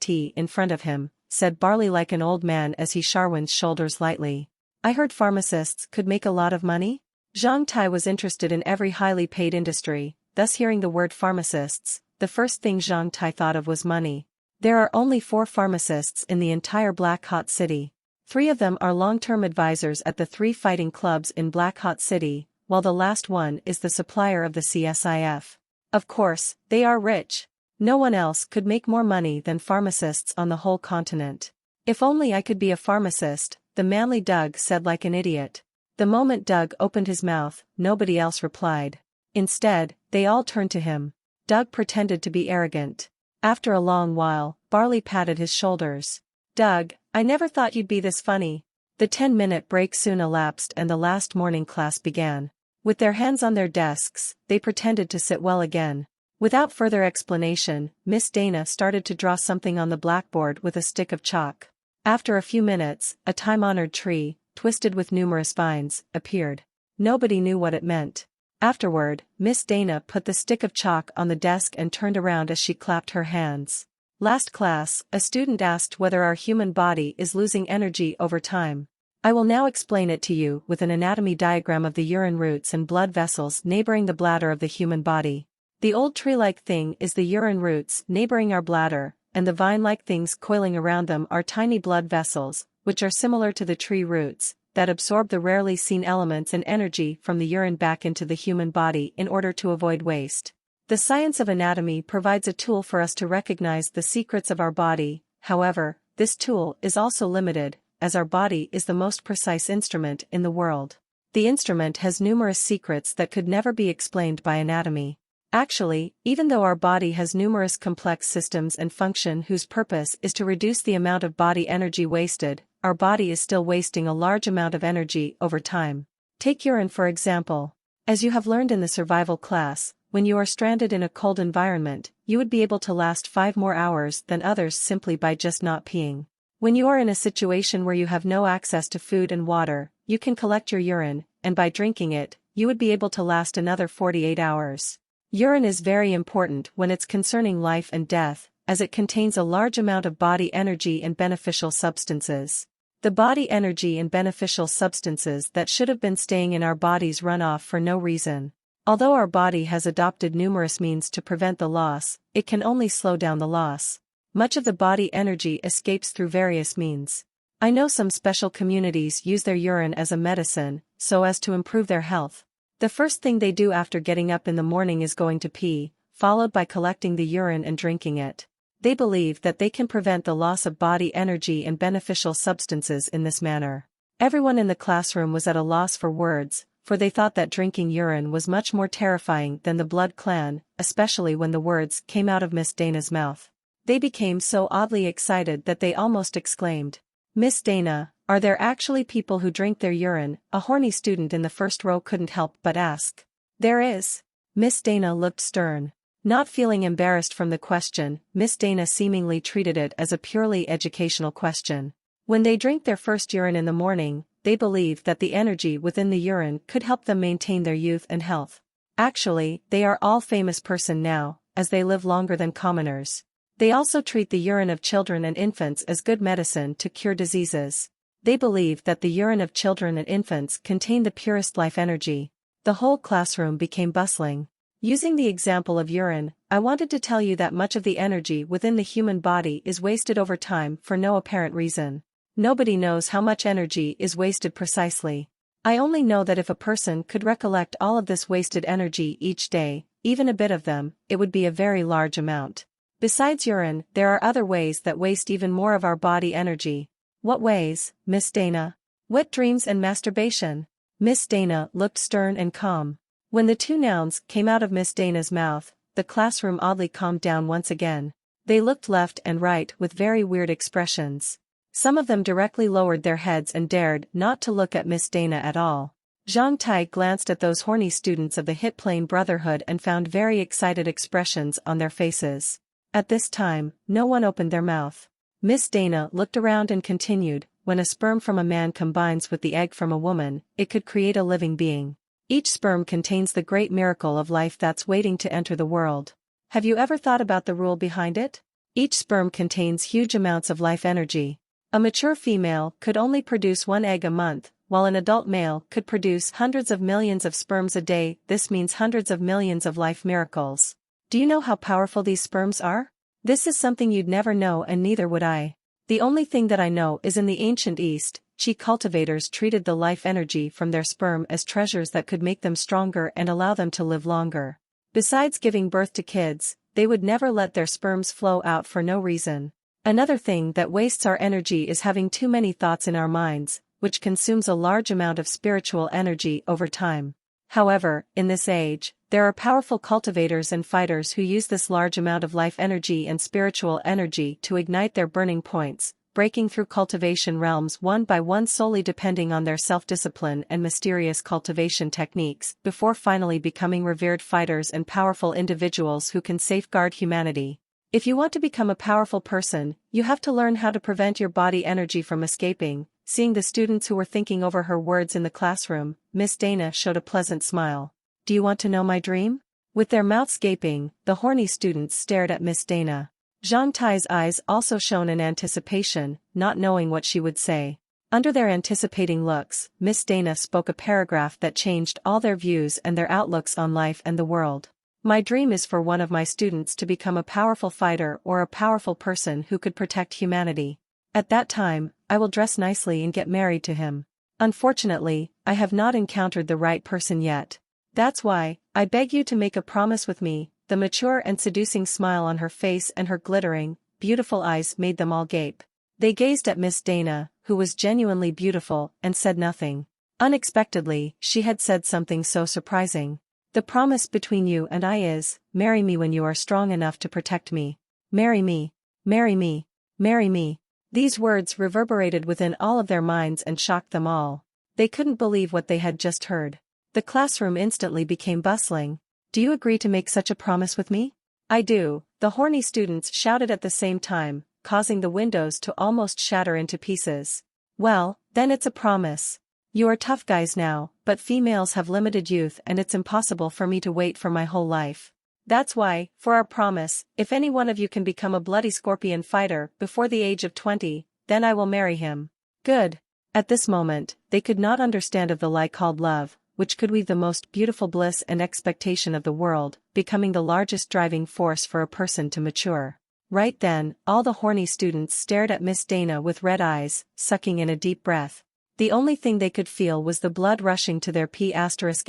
*T in front of him, said Barley like an old man as he Sharwin's shoulders lightly. I heard pharmacists could make a lot of money? Zhang Tai was interested in every highly paid industry, thus hearing the word pharmacists, the first thing Zhang Tai thought of was money. There are only 4 pharmacists in the entire Black Hawk City. 3 of them are long-term advisors at the 3 fighting clubs in Black Hawk City, while the last one is the supplier of the CSIF. Of course, they are rich. No one else could make more money than pharmacists on the whole continent. If only I could be a pharmacist, the manly Doug said like an idiot. The moment Doug opened his mouth, nobody else replied. Instead, they all turned to him. Doug pretended to be arrogant. After a long while, Barley patted his shoulders. Doug, I never thought you'd be this funny. The 10-minute break soon elapsed and the last morning class began. With their hands on their desks, they pretended to sit well again. Without further explanation, Miss Dana started to draw something on the blackboard with a stick of chalk. After a few minutes, a time-honored tree, twisted with numerous vines, appeared. Nobody knew what it meant. Afterward, Miss Dana put the stick of chalk on the desk and turned around as she clapped her hands. Last class, a student asked whether our human body is losing energy over time. I will now explain it to you with an anatomy diagram of the urine routes and blood vessels neighboring the bladder of the human body. The old tree-like thing is the urine routes neighboring our bladder, and the vine-like things coiling around them are tiny blood vessels, which are similar to the tree roots, that absorb the rarely seen elements and energy from the urine back into the human body in order to avoid waste. The science of anatomy provides a tool for us to recognize the secrets of our body. However, this tool is also limited, as our body is the most precise instrument in the world. The instrument has numerous secrets that could never be explained by anatomy. Actually, even though our body has numerous complex systems and function whose purpose is to reduce the amount of body energy wasted, our body is still wasting a large amount of energy over time. Take urine for example. As you have learned in the survival class, when you are stranded in a cold environment, you would be able to last 5 more hours than others simply by just not peeing. When you are in a situation where you have no access to food and water, you can collect your urine, and by drinking it, you would be able to last another 48 hours. Urine is very important when it's concerning life and death, as it contains a large amount of body energy and beneficial substances. The body energy and beneficial substances that should have been staying in our bodies run off for no reason. Although our body has adopted numerous means to prevent the loss, it can only slow down the loss. Much of the body energy escapes through various means. I know some special communities use their urine as a medicine, so as to improve their health. The first thing they do after getting up in the morning is going to pee, followed by collecting the urine and drinking it. They believe that they can prevent the loss of body energy and beneficial substances in this manner. Everyone in the classroom was at a loss for words, for they thought that drinking urine was much more terrifying than the blood clan, especially when the words came out of Miss Dana's mouth. They became so oddly excited that they almost exclaimed, "Miss Dana, are there actually people who drink their urine?" A horny student in the first row couldn't help but ask. "There is." Miss Dana looked stern. Not feeling embarrassed from the question, Miss Dana seemingly treated it as a purely educational question. When they drink their first urine in the morning, they believe that the energy within the urine could help them maintain their youth and health. Actually, they are all famous person now, as they live longer than commoners. They also treat the urine of children and infants as good medicine to cure diseases. They believe that the urine of children and infants contain the purest life energy. The whole classroom became bustling. Using the example of urine, I wanted to tell you that much of the energy within the human body is wasted over time for no apparent reason. Nobody knows how much energy is wasted precisely. I only know that if a person could recollect all of this wasted energy each day, even a bit of them, it would be a very large amount. Besides urine, there are other ways that waste even more of our body energy. What ways, Miss Dana? Wet dreams and masturbation. Miss Dana looked stern and calm. When the two nouns came out of Miss Dana's mouth, the classroom oddly calmed down once again. They looked left and right with very weird expressions. Some of them directly lowered their heads and dared not to look at Miss Dana at all. Zhang Tai glanced at those horny students of the Hit Plane Brotherhood and found very excited expressions on their faces. At this time, no one opened their mouth. Miss Dana looked around and continued, "When a sperm from a man combines with the egg from a woman, it could create a living being. Each sperm contains the great miracle of life that's waiting to enter the world. Have you ever thought about the rule behind it? Each sperm contains huge amounts of life energy. A mature female could only produce 1 egg a month, while an adult male could produce hundreds of millions of sperms a day. This means hundreds of millions of life miracles. Do you know how powerful these sperms are? This is something you'd never know, and neither would I. The only thing that I know is in the ancient East, chi cultivators treated the life energy from their sperm as treasures that could make them stronger and allow them to live longer. Besides giving birth to kids, they would never let their sperms flow out for no reason. Another thing that wastes our energy is having too many thoughts in our minds, which consumes a large amount of spiritual energy over time. However, in this age, there are powerful cultivators and fighters who use this large amount of life energy and spiritual energy to ignite their burning points, breaking through cultivation realms one by one, solely depending on their self-discipline and mysterious cultivation techniques, before finally becoming revered fighters and powerful individuals who can safeguard humanity. If you want to become a powerful person, you have to learn how to prevent your body energy from escaping. Seeing the students who were thinking over her words in the classroom, Miss Dana showed a pleasant smile. Do you want to know my dream? With their mouths gaping, the horny students stared at Miss Dana. Zhang Tai's eyes also shone in anticipation, not knowing what she would say. Under their anticipating looks, Miss Dana spoke a paragraph that changed all their views and their outlooks on life and the world. My dream is for one of my students to become a powerful fighter or a powerful person who could protect humanity. At that time, I will dress nicely and get married to him. Unfortunately, I have not encountered the right person yet. That's why, I beg you to make a promise with me. The mature and seducing smile on her face and her glittering, beautiful eyes made them all gape. They gazed at Miss Dana, who was genuinely beautiful, and said nothing. Unexpectedly, she had said something so surprising. The promise between you and I is, marry me when you are strong enough to protect me. Marry me. Marry me. Marry me. These words reverberated within all of their minds and shocked them all. They couldn't believe what they had just heard. The classroom instantly became bustling. Do you agree to make such a promise with me? I do, the horny students shouted at the same time, causing the windows to almost shatter into pieces. Well, then it's a promise. You are tough guys now, but females have limited youth and it's impossible for me to wait for my whole life. That's why, for our promise, if any one of you can become a bloody scorpion fighter before the age of 20, then I will marry him. Good. At this moment, they could not understand of the lie called love, which could weave the most beautiful bliss and expectation of the world, becoming the largest driving force for a person to mature. Right then, all the horny students stared at Miss Dana with red eyes, sucking in a deep breath. The only thing they could feel was the blood rushing to their P***nis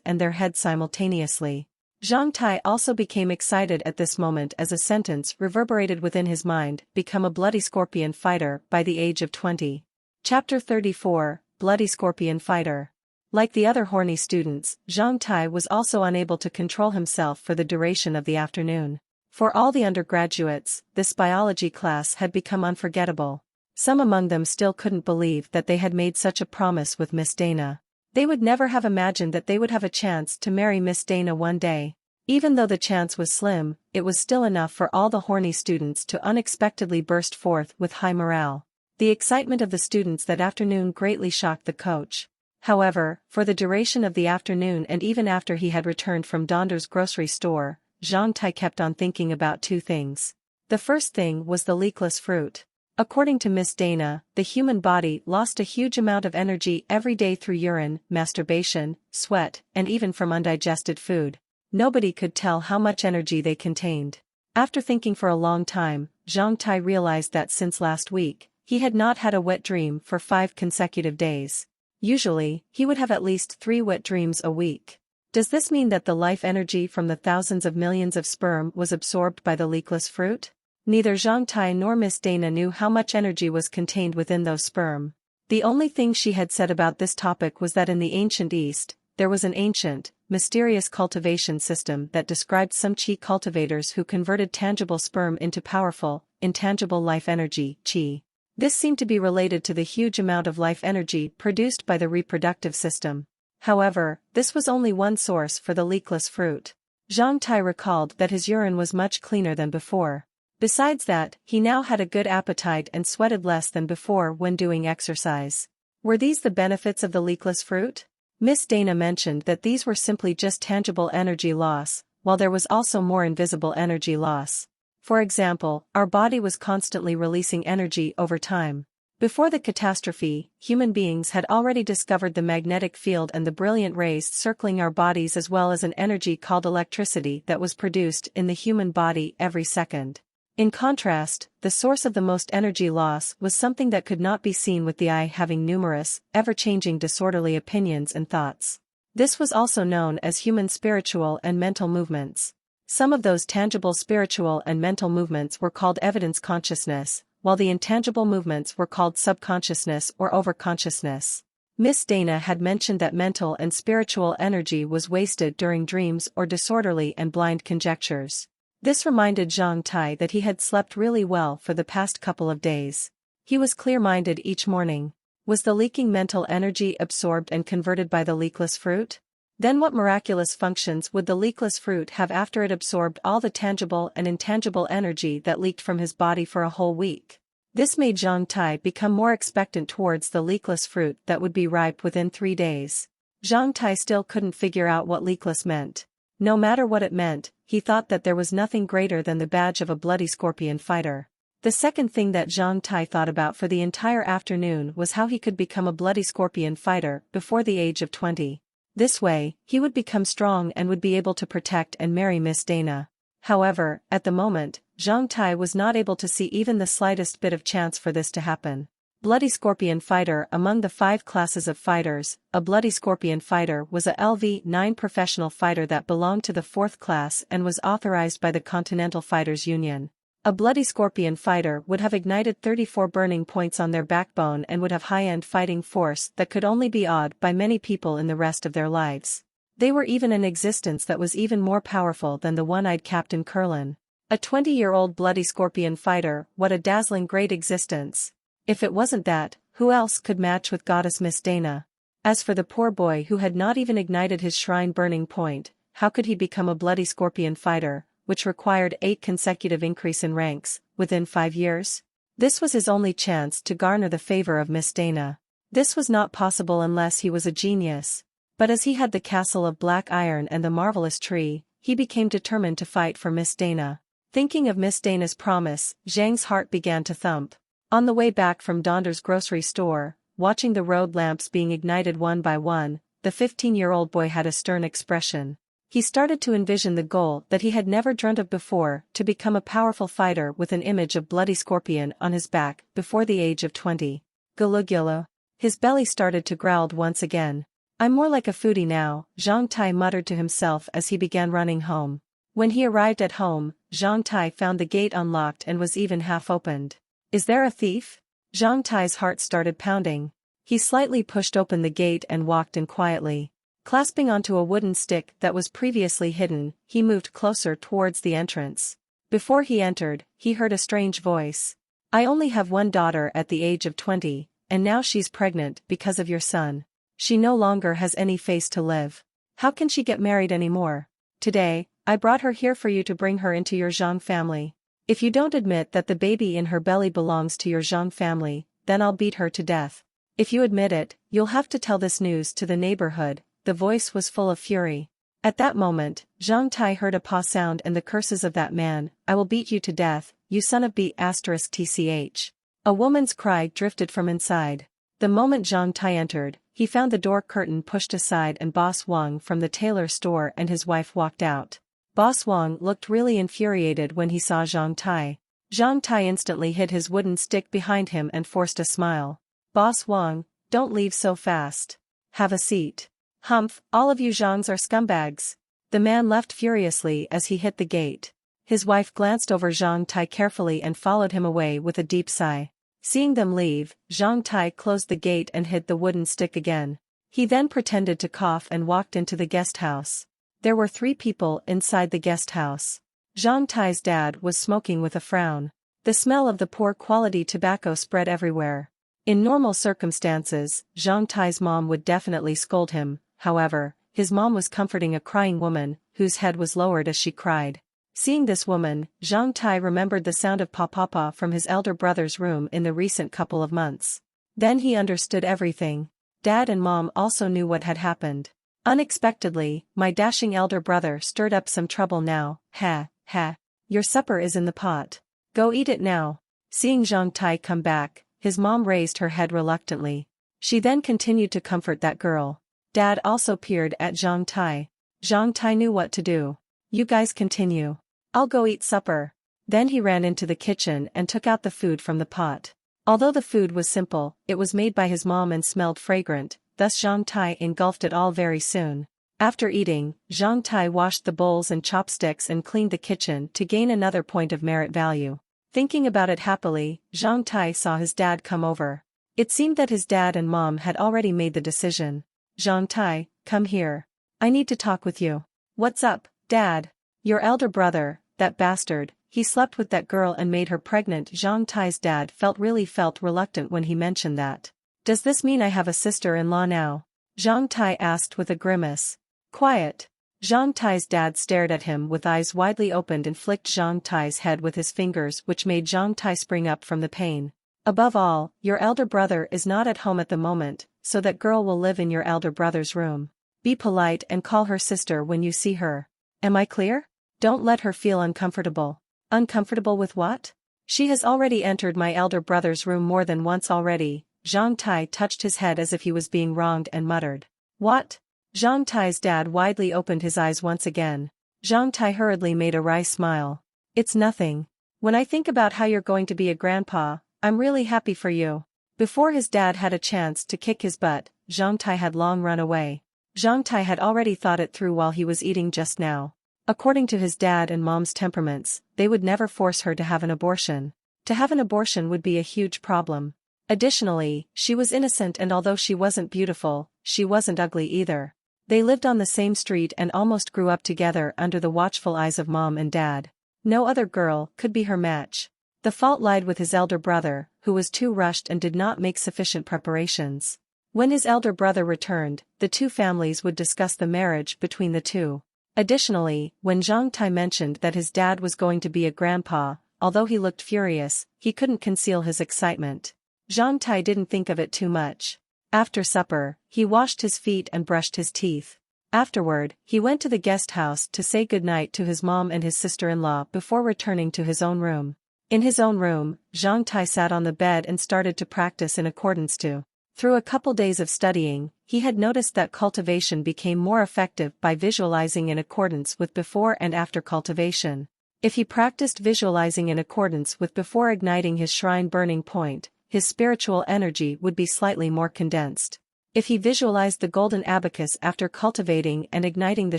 and their head simultaneously. Zhang Tai also became excited at this moment as a sentence reverberated within his mind, become a bloody scorpion fighter by the age of 20. Chapter 34, Bloody Scorpion Fighter. Like the other horny students, Zhang Tai was also unable to control himself for the duration of the afternoon. For all the undergraduates, this biology class had become unforgettable. Some among them still couldn't believe that they had made such a promise with Miss Dana. They would never have imagined that they would have a chance to marry Miss Dana one day. Even though the chance was slim, it was still enough for all the horny students to unexpectedly burst forth with high morale. The excitement of the students that afternoon greatly shocked the coach. However, for the duration of the afternoon and even after he had returned from Donder's grocery store, Zhang Tai kept on thinking about two things. The first thing was the leakless fruit. According to Miss Dana, the human body lost a huge amount of energy every day through urine, masturbation, sweat, and even from undigested food. Nobody could tell how much energy they contained. After thinking for a long time, Zhang Tai realized that since last week, he had not had a wet dream for 5 consecutive days. Usually, he would have at least 3 wet dreams a week. Does this mean that the life energy from the thousands of millions of sperm was absorbed by the leakless fruit? Neither Zhang Tai nor Miss Dana knew how much energy was contained within those sperm. The only thing she had said about this topic was that in the ancient East, there was an ancient, mysterious cultivation system that described some qi cultivators who converted tangible sperm into powerful, intangible life energy, qi. This seemed to be related to the huge amount of life energy produced by the reproductive system. However, this was only one source for the leakless fruit. Zhang Tai recalled that his urine was much cleaner than before. Besides that, he now had a good appetite and sweated less than before when doing exercise. Were these the benefits of the leakless fruit? Miss Dana mentioned that these were simply just tangible energy loss, while there was also more invisible energy loss. For example, our body was constantly releasing energy over time. Before the catastrophe, human beings had already discovered the magnetic field and the brilliant rays circling our bodies, as well as an energy called electricity that was produced in the human body every second. In contrast, the source of the most energy loss was something that could not be seen with the eye, having numerous, ever-changing disorderly opinions and thoughts. This was also known as human spiritual and mental movements. Some of those tangible spiritual and mental movements were called evidence consciousness, while the intangible movements were called subconsciousness or overconsciousness. Miss Dana had mentioned that mental and spiritual energy was wasted during dreams or disorderly and blind conjectures. This reminded Zhang Tai that he had slept really well for the past couple of days. He was clear-minded each morning. Was the leaking mental energy absorbed and converted by the leakless fruit? Then what miraculous functions would the leakless fruit have after it absorbed all the tangible and intangible energy that leaked from his body for a whole week? This made Zhang Tai become more expectant towards the leakless fruit that would be ripe within 3 days. Zhang Tai still couldn't figure out what leakless meant. No matter what it meant, he thought that there was nothing greater than the badge of a bloody scorpion fighter. The second thing that Zhang Tai thought about for the entire afternoon was how he could become a bloody scorpion fighter before the age of 20. This way, he would become strong and would be able to protect and marry Miss Dana. However, at the moment, Zhang Tai was not able to see even the slightest bit of chance for this to happen. Bloody Scorpion Fighter. Among the 5 classes of fighters, a Bloody Scorpion Fighter was a LV-9 professional fighter that belonged to the 4th class and was authorized by the Continental Fighters Union. A Bloody Scorpion Fighter would have ignited 34 burning points on their backbone and would have high-end fighting force that could only be awed by many people in the rest of their lives. They were even an existence that was even more powerful than the one-eyed Captain Curlin. A 20-year-old Bloody Scorpion Fighter. What a dazzling great existence. If it wasn't that, who else could match with Goddess Miss Dana? As for the poor boy who had not even ignited his shrine burning point, how could he become a Bloody Scorpion Fighter, which required 8 consecutive increase in ranks, within 5 years? This was his only chance to garner the favor of Miss Dana. This was not possible unless he was a genius. But as he had the castle of black iron and the marvelous tree, he became determined to fight for Miss Dana. Thinking of Miss Dana's promise, Zhang's heart began to thump. On the way back from Donder's grocery store, watching the road lamps being ignited one by one, the 15-year-old boy had a stern expression. He started to envision the goal that he had never dreamt of before, to become a powerful fighter with an image of Bloody Scorpion on his back before the age of 20. Gulu. His belly started to growl once again. I'm more like a foodie now, Zhang Tai muttered to himself as he began running home. When he arrived at home, Zhang Tai found the gate unlocked and was even half opened. Is there a thief? Zhang Tai's heart started pounding. He slightly pushed open the gate and walked in quietly. Clasping onto a wooden stick that was previously hidden, he moved closer towards the entrance. Before he entered, he heard a strange voice. I only have one daughter at the age of 20, and now she's pregnant because of your son. She no longer has any face to live. How can she get married anymore? Today, I brought her here for you to bring her into your Zhang family. If you don't admit that the baby in her belly belongs to your Zhang family, then I'll beat her to death. If you admit it, you'll have to tell this news to the neighborhood. The voice was full of fury. At that moment, Zhang Tai heard a paw sound and the curses of that man. I will beat you to death, you son of B***tch. A woman's cry drifted from inside. The moment Zhang Tai entered, he found the door curtain pushed aside and Boss Wang from the tailor store and his wife walked out. Boss Wang looked really infuriated when he saw Zhang Tai. Zhang Tai instantly hid his wooden stick behind him and forced a smile. Boss Wang, don't leave so fast. Have a seat. Humph, all of you Zhangs are scumbags. The man left furiously as he hit the gate. His wife glanced over Zhang Tai carefully and followed him away with a deep sigh. Seeing them leave, Zhang Tai closed the gate and hid the wooden stick again. He then pretended to cough and walked into the guest house. There were 3 people inside the guest house. Zhang Tai's dad was smoking with a frown. The smell of the poor quality tobacco spread everywhere. In normal circumstances, Zhang Tai's mom would definitely scold him. However, his mom was comforting a crying woman, whose head was lowered as she cried. Seeing this woman, Zhang Tai remembered the sound of pa-pa-pa from his elder brother's room in the recent couple of months. Then he understood everything. Dad and Mom also knew what had happened. Unexpectedly, my dashing elder brother stirred up some trouble now. Ha, ha. Your supper is in the pot. Go eat it now. Seeing Zhang Tai come back, his mom raised her head reluctantly. She then continued to comfort that girl. Dad also peered at Zhang Tai. Zhang Tai knew what to do. You guys continue. I'll go eat supper. Then he ran into the kitchen and took out the food from the pot. Although the food was simple, it was made by his mom and smelled fragrant, thus Zhang Tai engulfed it all very soon. After eating, Zhang Tai washed the bowls and chopsticks and cleaned the kitchen to gain another point of merit value. Thinking about it happily, Zhang Tai saw his dad come over. It seemed that his dad and mom had already made the decision. Zhang Tai, come here. I need to talk with you. What's up, Dad? Your elder brother, that bastard, he slept with that girl and made her pregnant. Zhang Tai's dad felt reluctant when he mentioned that. Does this mean I have a sister-in-law now? Zhang Tai asked with a grimace. Quiet. Zhang Tai's dad stared at him with eyes widely opened and flicked Zhang Tai's head with his fingers, which made Zhang Tai spring up from the pain. Above all, your elder brother is not at home at the moment, so that girl will live in your elder brother's room. Be polite and call her sister when you see her. Am I clear? Don't let her feel uncomfortable. Uncomfortable with what? She has already entered my elder brother's room more than once already. Zhang Tai touched his head as if he was being wronged and muttered. What? Zhang Tai's dad widely opened his eyes once again. Zhang Tai hurriedly made a wry smile. It's nothing. When I think about how you're going to be a grandpa, I'm really happy for you. Before his dad had a chance to kick his butt, Zhang Tai had long run away. Zhang Tai had already thought it through while he was eating just now. According to his dad and mom's temperaments, they would never force her to have an abortion. To have an abortion would be a huge problem. Additionally, she was innocent, and although she wasn't beautiful, she wasn't ugly either. They lived on the same street and almost grew up together under the watchful eyes of mom and dad. No other girl could be her match. The fault lied with his elder brother, who was too rushed and did not make sufficient preparations. When his elder brother returned, the two families would discuss the marriage between the two. Additionally, when Zhang Tai mentioned that his dad was going to be a grandpa, although he looked furious, he couldn't conceal his excitement. Zhang Tai didn't think of it too much. After supper, he washed his feet and brushed his teeth. Afterward, he went to the guest house to say goodnight to his mom and his sister-in-law before returning to his own room. In his own room, Zhang Tai sat on the bed and started to practice in accordance to. Through a couple days of studying, he had noticed that cultivation became more effective by visualizing in accordance with before and after cultivation. If he practiced visualizing in accordance with before igniting his shrine burning point, his spiritual energy would be slightly more condensed. If he visualized the golden abacus after cultivating and igniting the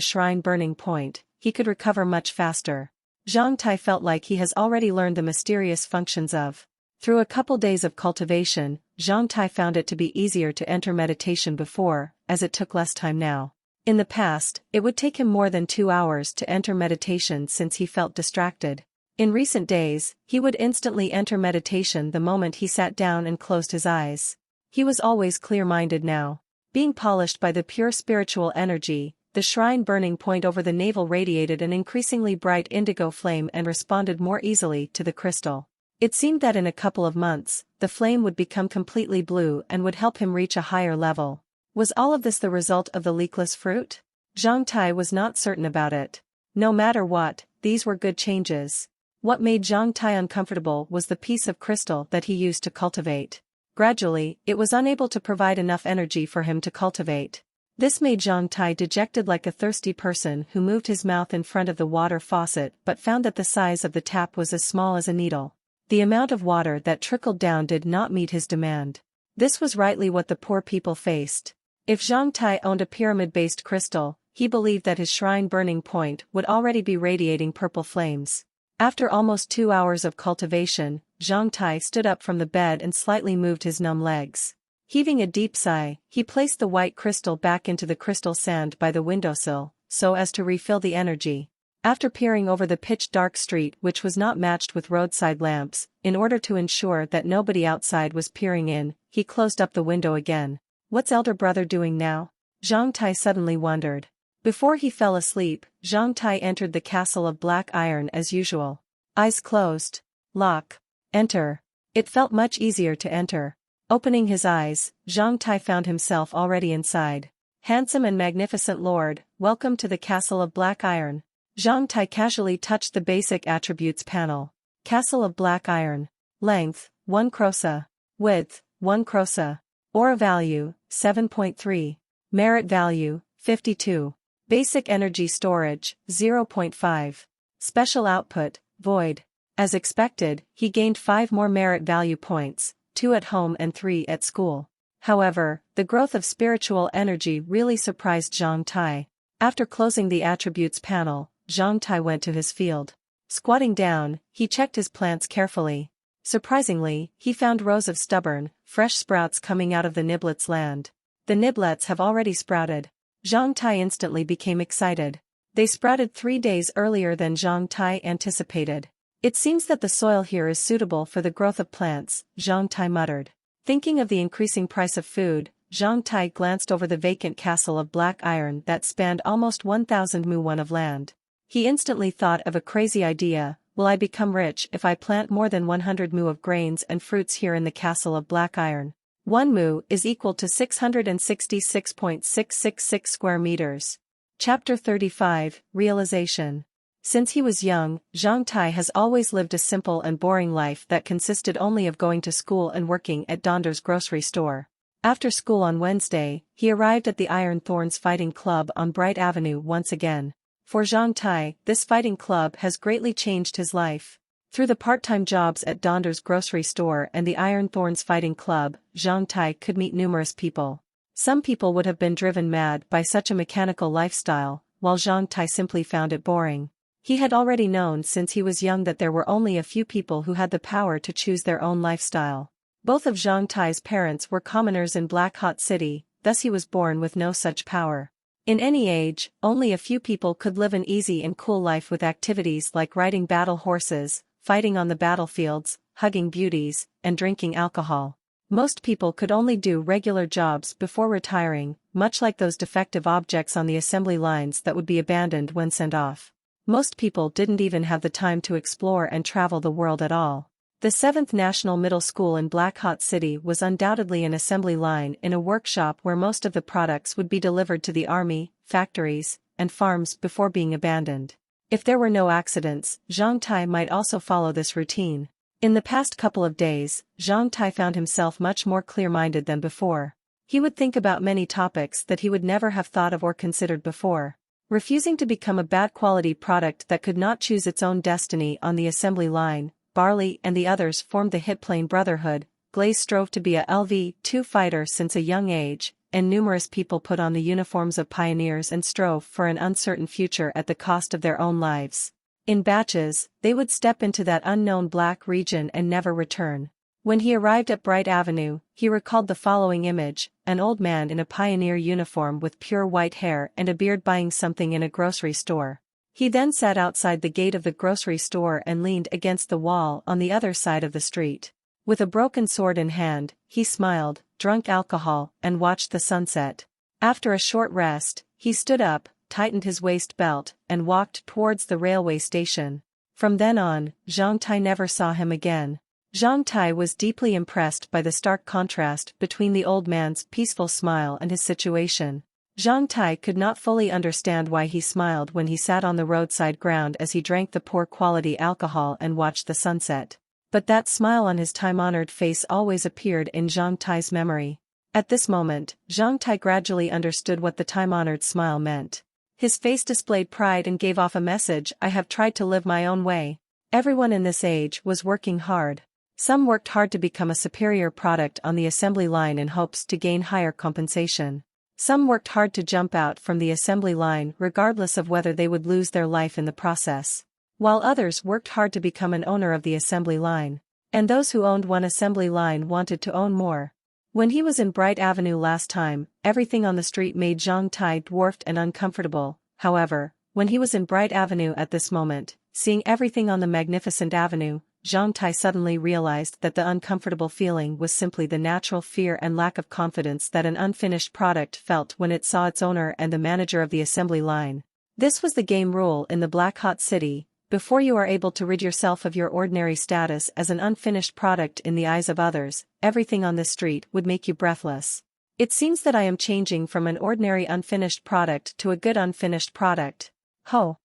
shrine burning point, he could recover much faster. Zhang Tai felt like he has already learned the mysterious functions of. Through a couple days of cultivation, Zhang Tai found it to be easier to enter meditation before, as it took less time now. In the past, it would take him more than 2 hours to enter meditation since he felt distracted. In recent days, he would instantly enter meditation the moment he sat down and closed his eyes. He was always clear-minded now. Being polished by the pure spiritual energy, the shrine burning point over the navel radiated an increasingly bright indigo flame and responded more easily to the crystal. It seemed that in a couple of months, the flame would become completely blue and would help him reach a higher level. Was all of this the result of the leakless fruit? Zhang Tai was not certain about it. No matter what, these were good changes. What made Zhang Tai uncomfortable was the piece of crystal that he used to cultivate. Gradually, it was unable to provide enough energy for him to cultivate. This made Zhang Tai dejected, like a thirsty person who moved his mouth in front of the water faucet but found that the size of the tap was as small as a needle. The amount of water that trickled down did not meet his demand. This was rightly what the poor people faced. If Zhang Tai owned a pyramid-based crystal, he believed that his shrine burning point would already be radiating purple flames. After almost 2 hours of cultivation, Zhang Tai stood up from the bed and slightly moved his numb legs. Heaving a deep sigh, he placed the white crystal back into the crystal sand by the windowsill, so as to refill the energy. After peering over the pitch-dark street, which was not matched with roadside lamps, in order to ensure that nobody outside was peering in, he closed up the window again. What's elder brother doing now? Zhang Tai suddenly wondered. Before he fell asleep, Zhang Tai entered the castle of black iron as usual. Eyes closed. Lock. Enter. It felt much easier to enter. Opening his eyes, Zhang Tai found himself already inside. Handsome and magnificent lord, welcome to the castle of black iron. Zhang Tai casually touched the basic attributes panel. Castle of black iron. Length, 1 krosa. Width, 1 krosa. Aura value, 7.3. Merit value, 52. Basic energy storage, 0.5. Special output, void. As expected, he gained 5 more merit value points, 2 at home and 3 at school. However, the growth of spiritual energy really surprised Zhang Tai. After closing the attributes panel, Zhang Tai went to his field. Squatting down, he checked his plants carefully. Surprisingly, he found rows of stubborn, fresh sprouts coming out of the niblets land. The niblets have already sprouted. Zhang Tai instantly became excited. They sprouted 3 days earlier than Zhang Tai anticipated. It seems that the soil here is suitable for the growth of plants, Zhang Tai muttered. Thinking of the increasing price of food, Zhang Tai glanced over the vacant castle of black iron that spanned almost 1,000 mu of land. He instantly thought of a crazy idea. Will I become rich if I plant more than 100 mu of grains and fruits here in the castle of black iron? 1 mu is equal to 666.666 square meters. Chapter 35, Realization. Since he was young, Zhang Tai has always lived a simple and boring life that consisted only of going to school and working at Donder's grocery store. After school on Wednesday, he arrived at the Iron Thorns Fighting Club on Bright Avenue once again. For Zhang Tai, this fighting club has greatly changed his life. Through the part-time jobs at Donder's grocery store and the Iron Thorns Fighting Club, Zhang Tai could meet numerous people. Some people would have been driven mad by such a mechanical lifestyle, while Zhang Tai simply found it boring. He had already known since he was young that there were only a few people who had the power to choose their own lifestyle. Both of Zhang Tai's parents were commoners in Black Hot City, thus he was born with no such power. In any age, only a few people could live an easy and cool life with activities like riding battle horses, fighting on the battlefields, hugging beauties, and drinking alcohol. Most people could only do regular jobs before retiring, much like those defective objects on the assembly lines that would be abandoned when sent off. Most people didn't even have the time to explore and travel the world at all. The 7th National Middle School in Black Hot City was undoubtedly an assembly line in a workshop where most of the products would be delivered to the army, factories, and farms before being abandoned. If there were no accidents, Zhang Tai might also follow this routine. In the past couple of days, Zhang Tai found himself much more clear-minded than before. He would think about many topics that he would never have thought of or considered before. Refusing to become a bad-quality product that could not choose its own destiny on the assembly line, Barley and the others formed the Hit Plane Brotherhood. Glaze strove to be a LV-2 fighter since a young age, and numerous people put on the uniforms of pioneers and strove for an uncertain future at the cost of their own lives. In batches, they would step into that unknown black region and never return. When he arrived at Bright Avenue, he recalled the following image: an old man in a pioneer uniform with pure white hair and a beard buying something in a grocery store. He then sat outside the gate of the grocery store and leaned against the wall on the other side of the street. With a broken sword in hand, he smiled, drank alcohol, and watched the sunset. After a short rest, he stood up, tightened his waist belt, and walked towards the railway station. From then on, Zhang Tai never saw him again. Zhang Tai was deeply impressed by the stark contrast between the old man's peaceful smile and his situation. Zhang Tai could not fully understand why he smiled when he sat on the roadside ground as he drank the poor-quality alcohol and watched the sunset. But that smile on his time-honored face always appeared in Zhang Tai's memory. At this moment, Zhang Tai gradually understood what the time-honored smile meant. His face displayed pride and gave off a message: I have tried to live my own way. Everyone in this age was working hard. Some worked hard to become a superior product on the assembly line in hopes to gain higher compensation. Some worked hard to jump out from the assembly line regardless of whether they would lose their life in the process. While others worked hard to become an owner of the assembly line. And those who owned one assembly line wanted to own more. When he was in Bright Avenue last time, everything on the street made Zhang Tai dwarfed and uncomfortable. However, when he was in Bright Avenue at this moment, seeing everything on the magnificent avenue, Zhang Tai suddenly realized that the uncomfortable feeling was simply the natural fear and lack of confidence that an unfinished product felt when it saw its owner and the manager of the assembly line. This was the game rule in the Black Hot City. Before you are able to rid yourself of your ordinary status as an unfinished product in the eyes of others, everything on this street would make you breathless. It seems that I am changing from an ordinary unfinished product to a good unfinished product. Ho,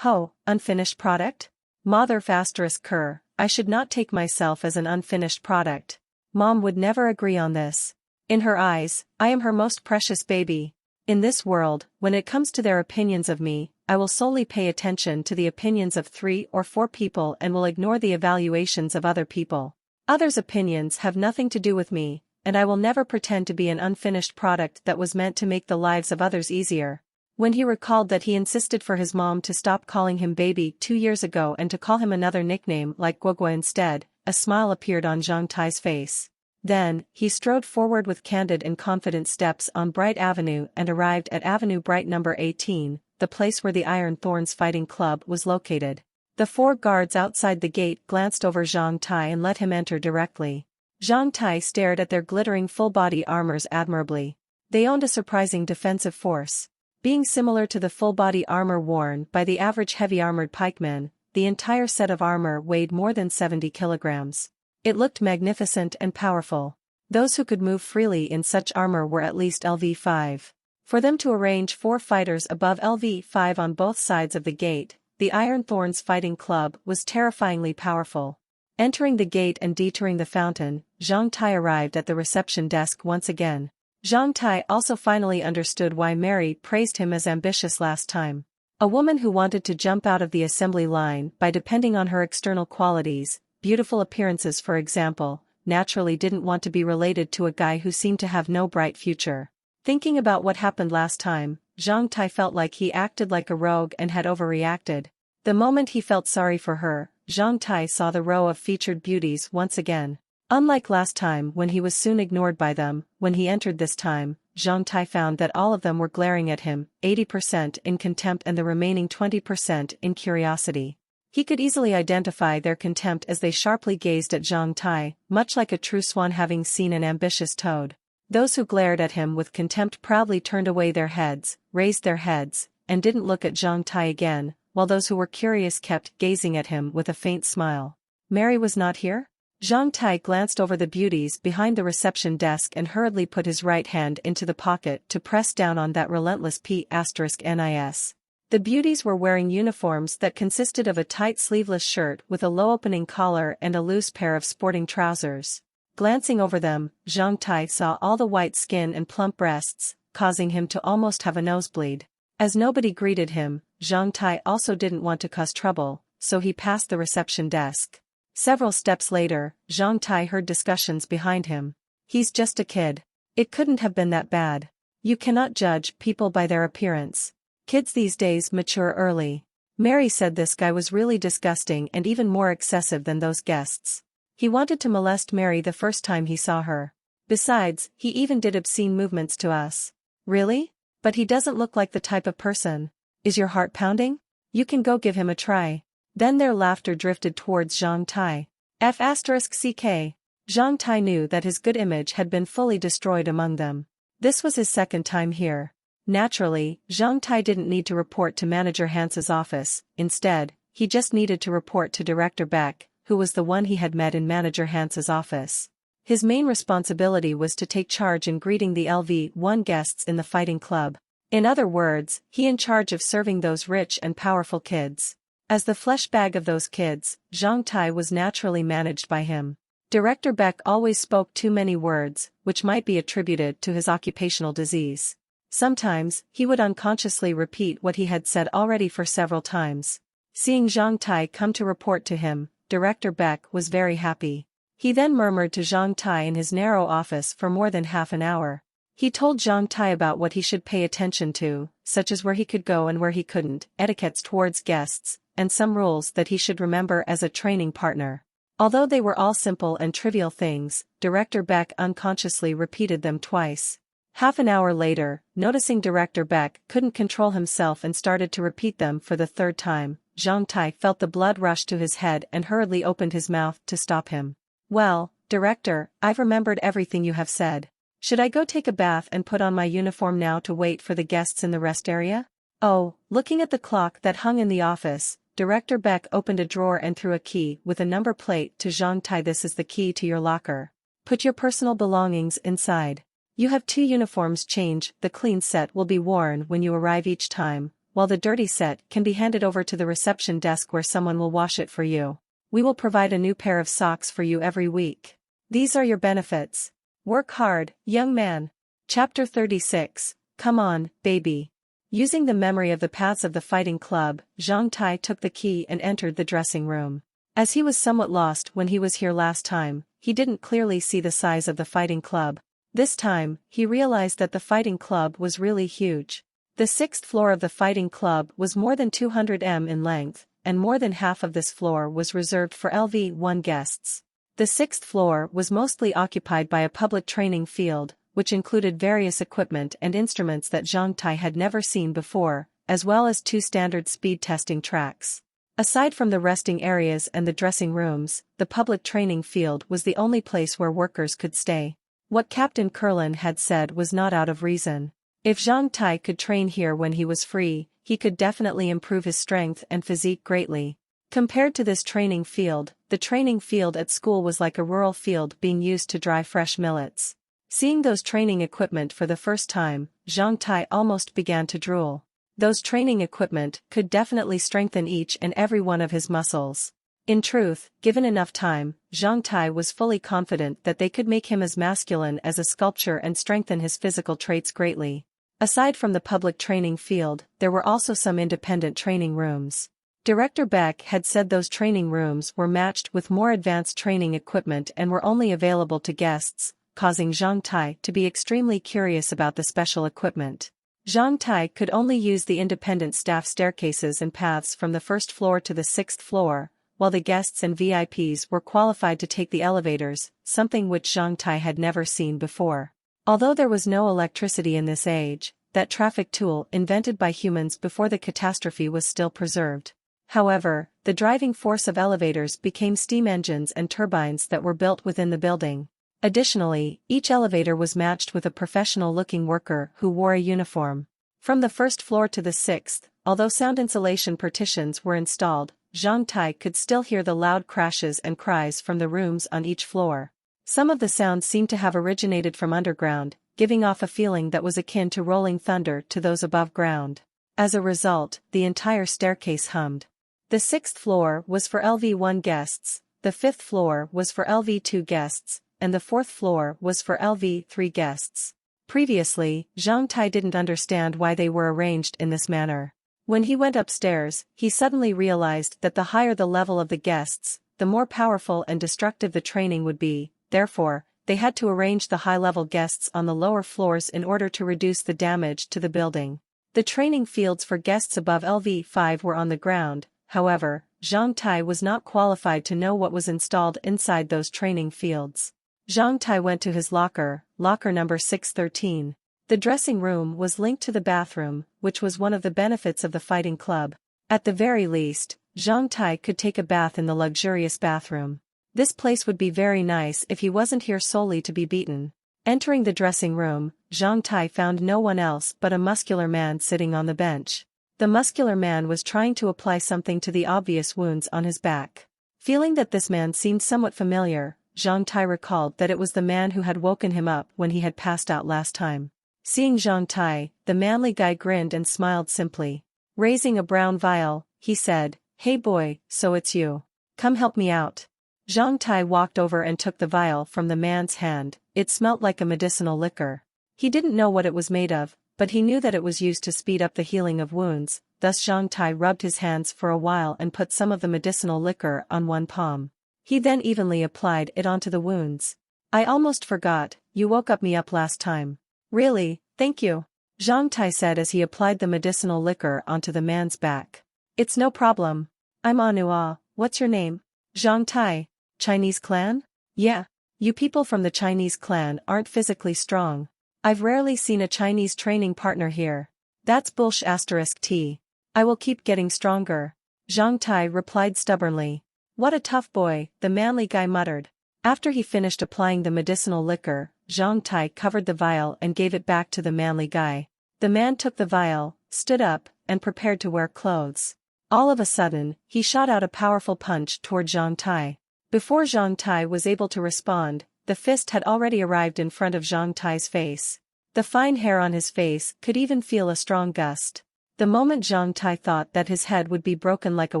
unfinished product? Mother ****, I should not take myself as an unfinished product. Mom would never agree on this. In her eyes, I am her most precious baby. In this world, when it comes to their opinions of me, I will solely pay attention to the opinions of 3 or 4 people and will ignore the evaluations of other people. Others' opinions have nothing to do with me, and I will never pretend to be an unfinished product that was meant to make the lives of others easier. When he recalled that he insisted for his mom to stop calling him baby 2 years ago and to call him another nickname like Guogua instead, a smile appeared on Zhang Tai's face. Then, he strode forward with candid and confident steps on Bright Avenue and arrived at Avenue Bright number 18, the place where the Iron Thorns Fighting Club was located. The 4 guards outside the gate glanced over Zhang Tai and let him enter directly. Zhang Tai stared at their glittering full-body armors admirably. They owned a surprising defensive force. Being similar to the full-body armor worn by the average heavy-armored pikeman, the entire set of armor weighed more than 70 kilograms. It looked magnificent and powerful. Those who could move freely in such armor were at least LV5. For them to arrange 4 fighters above LV5 on both sides of the gate, the Iron Thorns Fighting Club was terrifyingly powerful. Entering the gate and detouring the fountain, Zhang Tai arrived at the reception desk once again. Zhang Tai also finally understood why Mary praised him as ambitious last time. A woman who wanted to jump out of the assembly line by depending on her external qualities, beautiful appearances for example, naturally didn't want to be related to a guy who seemed to have no bright future. Thinking about what happened last time, Zhang Tai felt like he acted like a rogue and had overreacted. The moment he felt sorry for her, Zhang Tai saw the row of featured beauties once again. Unlike last time when he was soon ignored by them, when he entered this time, Zhang Tai found that all of them were glaring at him, 80% in contempt and the remaining 20% in curiosity. He could easily identify their contempt as they sharply gazed at Zhang Tai, much like a true swan having seen an ambitious toad. Those who glared at him with contempt proudly turned away their heads, raised their heads, and didn't look at Zhang Tai again, while those who were curious kept gazing at him with a faint smile. Mary was not here? Zhang Tai glanced over the beauties behind the reception desk and hurriedly put his right hand into the pocket to press down on that relentless P***NIS. The beauties were wearing uniforms that consisted of a tight sleeveless shirt with a low-opening collar and a loose pair of sporting trousers. Glancing over them, Zhang Tai saw all the white skin and plump breasts, causing him to almost have a nosebleed. As nobody greeted him, Zhang Tai also didn't want to cause trouble, so he passed the reception desk. Several steps later, Zhang Tai heard discussions behind him. He's just a kid. It couldn't have been that bad. You cannot judge people by their appearance. Kids these days mature early. Mary said this guy was really disgusting and even more excessive than those guests. He wanted to molest Mary the first time he saw her. Besides, he even did obscene movements to us. Really? But he doesn't look like the type of person. Is your heart pounding? You can go give him a try. Then their laughter drifted towards Zhang Tai. F***ck. Zhang Tai knew that his good image had been fully destroyed among them. This was his second time here. Naturally, Zhang Tai didn't need to report to Manager Hance's office. Instead, he just needed to report to Director Beck, who was the one he had met in Manager Hance's office. His main responsibility was to take charge in greeting the LV1 guests in the fighting club. In other words, he in charge of serving those rich and powerful kids. As the flesh bag of those kids, Zhang Tai was naturally managed by him. Director Beck always spoke too many words, which might be attributed to his occupational disease. Sometimes, he would unconsciously repeat what he had said already for several times. Seeing Zhang Tai come to report to him, Director Beck was very happy. He then murmured to Zhang Tai in his narrow office for more than half an hour. He told Zhang Tai about what he should pay attention to, such as where he could go and where he couldn't, etiquettes towards guests, and some rules that he should remember as a training partner. Although they were all simple and trivial things, Director Beck unconsciously repeated them twice. Half an hour later, noticing Director Beck couldn't control himself and started to repeat them for the third time, Zhang Tai felt the blood rush to his head and hurriedly opened his mouth to stop him. Well, Director, I've remembered everything you have said. Should I go take a bath and put on my uniform now to wait for the guests in the rest area? Oh, looking at the clock that hung in the office, Director Beck opened a drawer and threw a key with a number plate to Zhang Tai. This is the key to your locker. Put your personal belongings inside. You have 2 uniforms change. The clean set will be worn when you arrive each time, while the dirty set can be handed over to the reception desk where someone will wash it for you. We will provide a new pair of socks for you every week. These are your benefits. Work hard, young man. Chapter 36. Come on, baby. Using the memory of the paths of the fighting club, Zhang Tai took the key and entered the dressing room. As he was somewhat lost when he was here last time, he didn't clearly see the size of the fighting club. This time, he realized that the fighting club was really huge. The 6th floor of the fighting club was more than 200 m in length, and more than half of this floor was reserved for LV1 guests. The 6th floor was mostly occupied by a public training field, which included various equipment and instruments that Zhang Tai had never seen before, as well as 2 standard speed testing tracks. Aside from the resting areas and the dressing rooms, the public training field was the only place where workers could stay. What Captain Kurlin had said was not out of reason. If Zhang Tai could train here when he was free, he could definitely improve his strength and physique greatly. Compared to this training field, the training field at school was like a rural field being used to dry fresh millets. Seeing those training equipment for the first time, Zhang Tai almost began to drool. Those training equipment could definitely strengthen each and every one of his muscles. In truth, given enough time, Zhang Tai was fully confident that they could make him as masculine as a sculpture and strengthen his physical traits greatly. Aside from the public training field, there were also some independent training rooms. Director Beck had said those training rooms were matched with more advanced training equipment and were only available to guests, causing Zhang Tai to be extremely curious about the special equipment. Zhang Tai could only use the independent staff staircases and paths from the first floor to the 6th floor, while the guests and VIPs were qualified to take the elevators, something which Zhang Tai had never seen before. Although there was no electricity in this age, that traffic tool invented by humans before the catastrophe was still preserved. However, the driving force of elevators became steam engines and turbines that were built within the building. Additionally, each elevator was matched with a professional-looking worker who wore a uniform. From the 1st floor to the 6th, although sound insulation partitions were installed, Zhang Tai could still hear the loud crashes and cries from the rooms on each floor. Some of the sounds seemed to have originated from underground, giving off a feeling that was akin to rolling thunder to those above ground. As a result, the entire staircase hummed. The 6th floor was for LV1 guests, the 5th floor was for LV2 guests, and the 4th floor was for LV3 guests. Previously, Zhang Tai didn't understand why they were arranged in this manner. When he went upstairs, he suddenly realized that the higher the level of the guests, the more powerful and destructive the training would be, therefore, they had to arrange the high-level guests on the lower floors in order to reduce the damage to the building. The training fields for guests above LV5 were on the ground, however, Zhang Tai was not qualified to know what was installed inside those training fields. Zhang Tai went to his locker number 613. The dressing room was linked to the bathroom, which was one of the benefits of the fighting club. At the very least, Zhang Tai could take a bath in the luxurious bathroom. This place would be very nice if he wasn't here solely to be beaten. Entering the dressing room, Zhang Tai found no one else but a muscular man sitting on the bench. The muscular man was trying to apply something to the obvious wounds on his back. Feeling that this man seemed somewhat familiar, Zhang Tai recalled that it was the man who had woken him up when he had passed out last time. Seeing Zhang Tai, the manly guy grinned and smiled simply. Raising a brown vial, he said, "Hey boy, so it's you. Come help me out." Zhang Tai walked over and took the vial from the man's hand. It smelt like a medicinal liquor. He didn't know what it was made of, but he knew that it was used to speed up the healing of wounds, thus Zhang Tai rubbed his hands for a while and put some of the medicinal liquor on one palm. He then evenly applied it onto the wounds. "I almost forgot, you woke me up last time." "Really, thank you," Zhang Tai said as he applied the medicinal liquor onto the man's back. "It's no problem. I'm Anua, what's your name?" "Zhang Tai. Chinese clan?" "Yeah. You people from the Chinese clan aren't physically strong. I've rarely seen a Chinese training partner here." "That's bullsh*t. I will keep getting stronger," Zhang Tai replied stubbornly. "What a tough boy," the manly guy muttered. After he finished applying the medicinal liquor, Zhang Tai covered the vial and gave it back to the manly guy. The man took the vial, stood up, and prepared to wear clothes. All of a sudden, he shot out a powerful punch toward Zhang Tai. Before Zhang Tai was able to respond, the fist had already arrived in front of Zhang Tai's face. The fine hair on his face could even feel a strong gust. The moment Zhang Tai thought that his head would be broken like a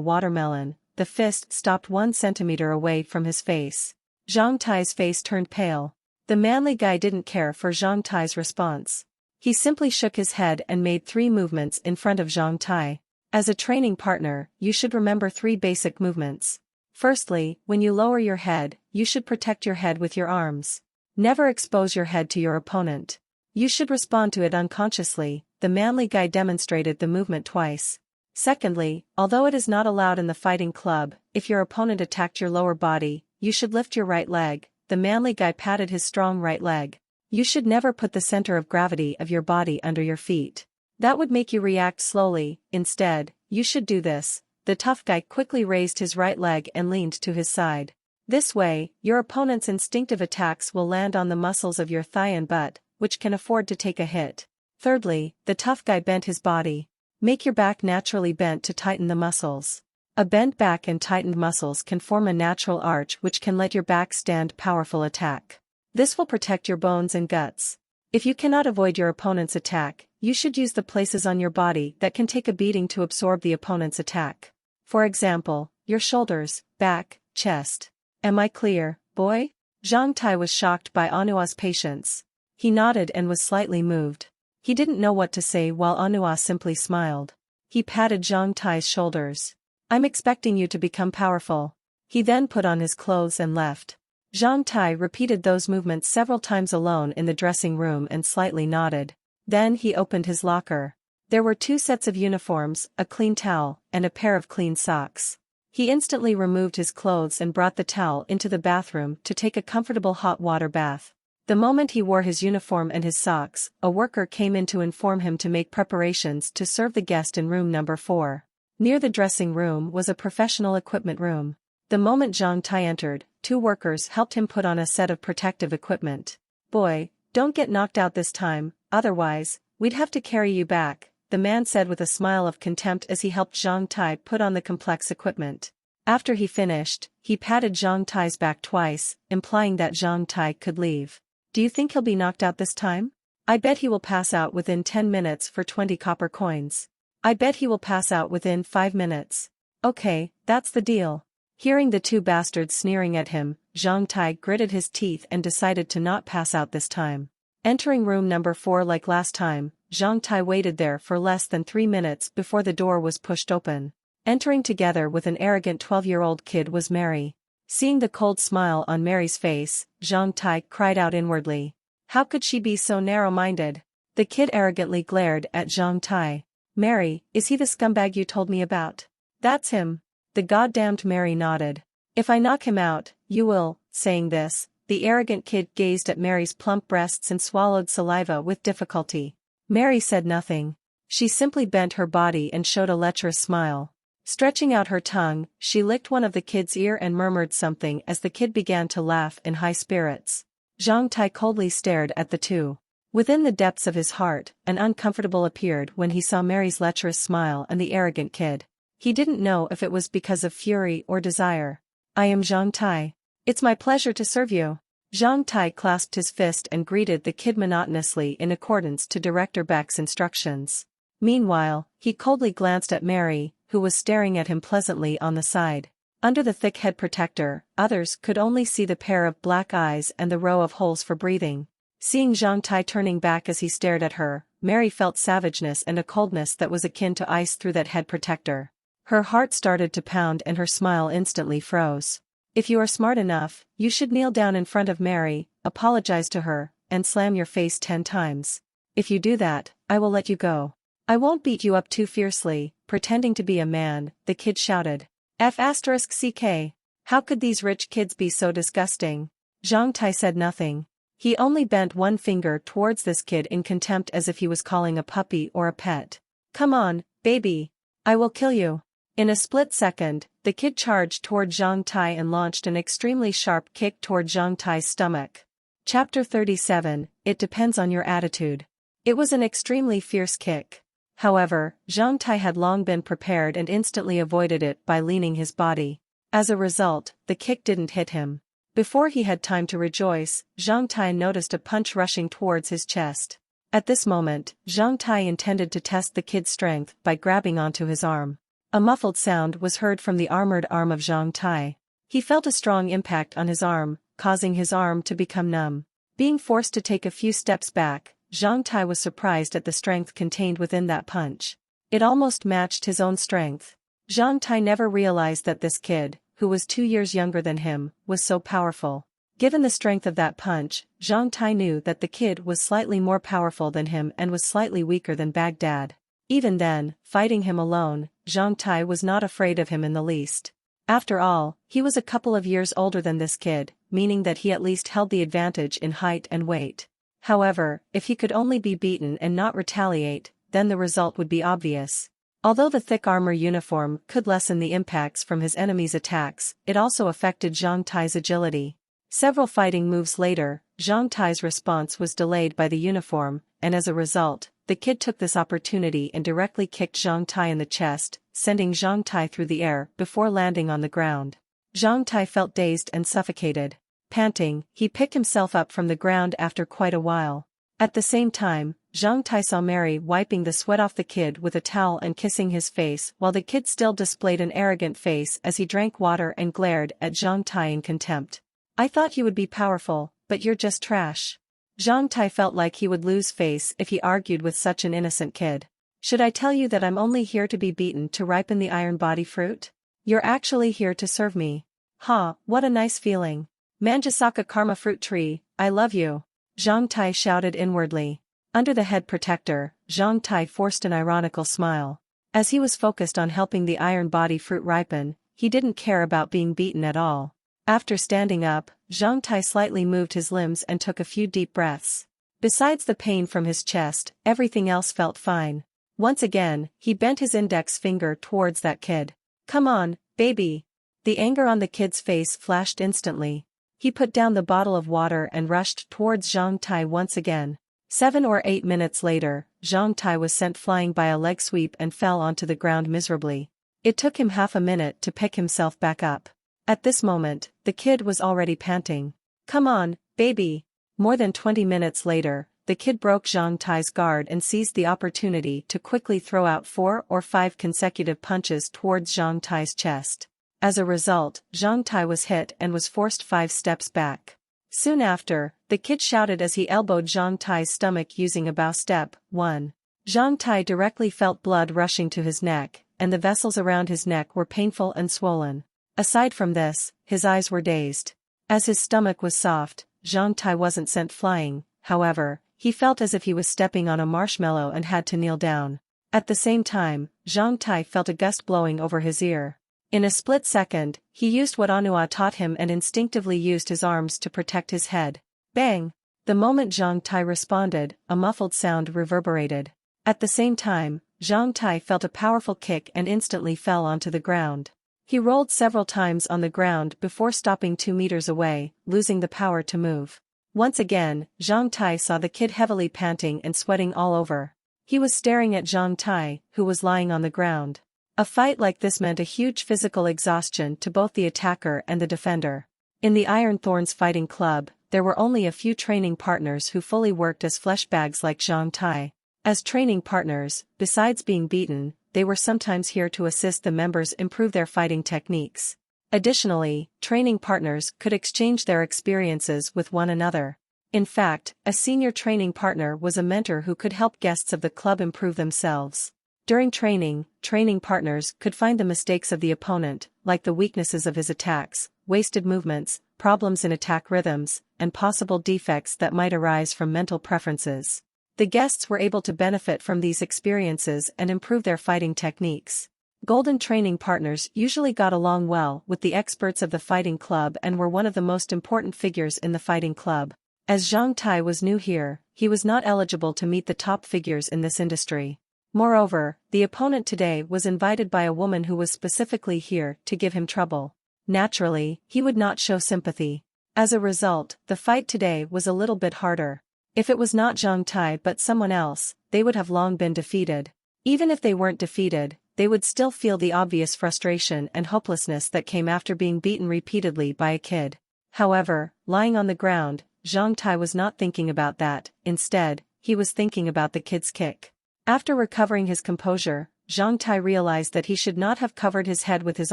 watermelon, the fist stopped 1 centimeter away from his face. Zhang Tai's face turned pale. The manly guy didn't care for Zhang Tai's response. He simply shook his head and made 3 movements in front of Zhang Tai. As a training partner, you should remember 3 basic movements. Firstly, when you lower your head, you should protect your head with your arms. Never expose your head to your opponent. You should respond to it unconsciously. The manly guy demonstrated the movement twice. Secondly, although it is not allowed in the fighting club, if your opponent attacked your lower body, you should lift your right leg. The manly guy patted his strong right leg. You should never put the center of gravity of your body under your feet. That would make you react slowly. Instead, you should do this. the tough guy quickly raised his right leg and leaned to his side. This way, your opponent's instinctive attacks will land on the muscles of your thigh and butt, which can afford to take a hit. Thirdly, the tough guy bent his body. Make your back naturally bent to tighten the muscles. A bent back and tightened muscles can form a natural arch which can let your back stand powerful attack. This will protect your bones and guts. If you cannot avoid your opponent's attack, you should use the places on your body that can take a beating to absorb the opponent's attack. For example, your shoulders, back, chest. Am I clear, boy? Zhang Tai was shocked by Anua's patience. He nodded and was slightly moved. He didn't know what to say while Anua simply smiled. He patted Zhang Tai's shoulders. I'm expecting you to become powerful. He then put on his clothes and left. Zhang Tai repeated those movements several times alone in the dressing room and slightly nodded. Then he opened his locker. There were 2 sets of uniforms, a clean towel, and a pair of clean socks. He instantly removed his clothes and brought the towel into the bathroom to take a comfortable hot water bath. The moment he wore his uniform and his socks, a worker came in to inform him to make preparations to serve the guest in room number 4. Near the dressing room was a professional equipment room. The moment Zhang Tai entered, 2 workers helped him put on a set of protective equipment. Boy, don't get knocked out this time, otherwise, we'd have to carry you back, the man said with a smile of contempt as he helped Zhang Tai put on the complex equipment. After he finished, he patted Zhang Tai's back twice, implying that Zhang Tai could leave. Do you think he'll be knocked out this time? I bet he will pass out within 10 minutes for 20 copper coins. I bet he will pass out within 5 minutes. Okay, that's the deal. Hearing the 2 bastards sneering at him, Zhang Tai gritted his teeth and decided to not pass out this time. Entering room number 4 like last time, Zhang Tai waited there for less than 3 minutes before the door was pushed open. Entering together with an arrogant 12-year-old kid was Mary. Seeing the cold smile on Mary's face, Zhang Tai cried out inwardly. How could she be so narrow-minded? The kid arrogantly glared at Zhang Tai. Mary, is he the scumbag you told me about? That's him. The goddamned Mary nodded. If I knock him out, you will. Saying this, the arrogant kid gazed at Mary's plump breasts and swallowed saliva with difficulty. Mary said nothing. She simply bent her body and showed a lecherous smile. Stretching out her tongue, she licked one of the kid's ear and murmured something as the kid began to laugh in high spirits. Zhang Tai coldly stared at the 2. Within the depths of his heart, an uncomfortable appeared when he saw Mary's lecherous smile and the arrogant kid. He didn't know if it was because of fury or desire. I am Zhang Tai. It's my pleasure to serve you. Zhang Tai clasped his fist and greeted the kid monotonously in accordance to Director Beck's instructions. Meanwhile, he coldly glanced at Mary, who was staring at him pleasantly on the side. Under the thick head protector, others could only see the pair of black eyes and the row of holes for breathing. Seeing Zhang Tai turning back as he stared at her, Mary felt savageness and a coldness that was akin to ice through that head protector. Her heart started to pound and her smile instantly froze. If you are smart enough, you should kneel down in front of Mary, apologize to her, and slam your face 10 times. If you do that, I will let you go. I won't beat you up too fiercely, pretending to be a man, the kid shouted. F***ck. How could these rich kids be so disgusting? Zhang Tai said nothing. He only bent one finger towards this kid in contempt as if he was calling a puppy or a pet. Come on, baby. I will kill you. In a split second, the kid charged toward Zhang Tai and launched an extremely sharp kick toward Zhang Tai's stomach. Chapter 37, It Depends on Your Attitude. It was an extremely fierce kick. However, Zhang Tai had long been prepared and instantly avoided it by leaning his body. As a result, the kick didn't hit him. Before he had time to rejoice, Zhang Tai noticed a punch rushing towards his chest. At this moment, Zhang Tai intended to test the kid's strength by grabbing onto his arm. A muffled sound was heard from the armored arm of Zhang Tai. He felt a strong impact on his arm, causing his arm to become numb. Being forced to take a few steps back, Zhang Tai was surprised at the strength contained within that punch. It almost matched his own strength. Zhang Tai never realized that this kid, who was 2 years younger than him, was so powerful. Given the strength of that punch, Zhang Tai knew that the kid was slightly more powerful than him and was slightly weaker than Baghdad. Even then, fighting him alone, Zhang Tai was not afraid of him in the least. After all, he was a couple of years older than this kid, meaning that he at least held the advantage in height and weight. However, if he could only be beaten and not retaliate, then the result would be obvious. Although the thick armor uniform could lessen the impacts from his enemy's attacks, it also affected Zhang Tai's agility. Several fighting moves later, Zhang Tai's response was delayed by the uniform, and as a result, the kid took this opportunity and directly kicked Zhang Tai in the chest, sending Zhang Tai through the air before landing on the ground. Zhang Tai felt dazed and suffocated. Panting, he picked himself up from the ground after quite a while. At the same time, Zhang Tai saw Mary wiping the sweat off the kid with a towel and kissing his face while the kid still displayed an arrogant face as he drank water and glared at Zhang Tai in contempt. "I thought you would be powerful, but you're just trash." Zhang Tai felt like he would lose face if he argued with such an innocent kid. "Should I tell you that I'm only here to be beaten to ripen the iron body fruit? You're actually here to serve me. Ha, what a nice feeling. Manjasaka Karma Fruit Tree, I love you." Zhang Tai shouted inwardly. Under the head protector, Zhang Tai forced an ironical smile. As he was focused on helping the iron body fruit ripen, he didn't care about being beaten at all. After standing up, Zhang Tai slightly moved his limbs and took a few deep breaths. Besides the pain from his chest, everything else felt fine. Once again, he bent his index finger towards that kid. "Come on, baby." The anger on the kid's face flashed instantly. He put down the bottle of water and rushed towards Zhang Tai once again. 7 or 8 minutes later, Zhang Tai was sent flying by a leg sweep and fell onto the ground miserably. It took him half a minute to pick himself back up. At this moment, the kid was already panting. "Come on, baby." More than 20 minutes later, the kid broke Zhang Tai's guard and seized the opportunity to quickly throw out 4 or 5 consecutive punches towards Zhang Tai's chest. As a result, Zhang Tai was hit and was forced 5 steps back. Soon after, the kid shouted as he elbowed Zhang Tai's stomach using a bow step. 1. Zhang Tai directly felt blood rushing to his neck, and the vessels around his neck were painful and swollen. Aside from this, his eyes were dazed. As his stomach was soft, Zhang Tai wasn't sent flying, however, he felt as if he was stepping on a marshmallow and had to kneel down. At the same time, Zhang Tai felt a gust blowing over his ear. In a split second, he used what Anua taught him and instinctively used his arms to protect his head. Bang! The moment Zhang Tai responded, a muffled sound reverberated. At the same time, Zhang Tai felt a powerful kick and instantly fell onto the ground. He rolled several times on the ground before stopping 2 meters away, losing the power to move. Once again, Zhang Tai saw the kid heavily panting and sweating all over. He was staring at Zhang Tai, who was lying on the ground. A fight like this meant a huge physical exhaustion to both the attacker and the defender. In the Iron Thorns Fighting Club, there were only a few training partners who fully worked as flesh bags like Zhang Tai. As training partners, besides being beaten, they were sometimes here to assist the members improve their fighting techniques. Additionally, training partners could exchange their experiences with one another. In fact, a senior training partner was a mentor who could help guests of the club improve themselves. During training, training partners could find the mistakes of the opponent, like the weaknesses of his attacks, wasted movements, problems in attack rhythms, and possible defects that might arise from mental preferences. The guests were able to benefit from these experiences and improve their fighting techniques. Golden training partners usually got along well with the experts of the fighting club and were one of the most important figures in the fighting club. As Zhang Tai was new here, he was not eligible to meet the top figures in this industry. Moreover, the opponent today was invited by a woman who was specifically here to give him trouble. Naturally, he would not show sympathy. As a result, the fight today was a little bit harder. If it was not Zhang Tai but someone else, they would have long been defeated. Even if they weren't defeated, they would still feel the obvious frustration and hopelessness that came after being beaten repeatedly by a kid. However, lying on the ground, Zhang Tai was not thinking about that. Instead, he was thinking about the kid's kick. After recovering his composure, Zhang Tai realized that he should not have covered his head with his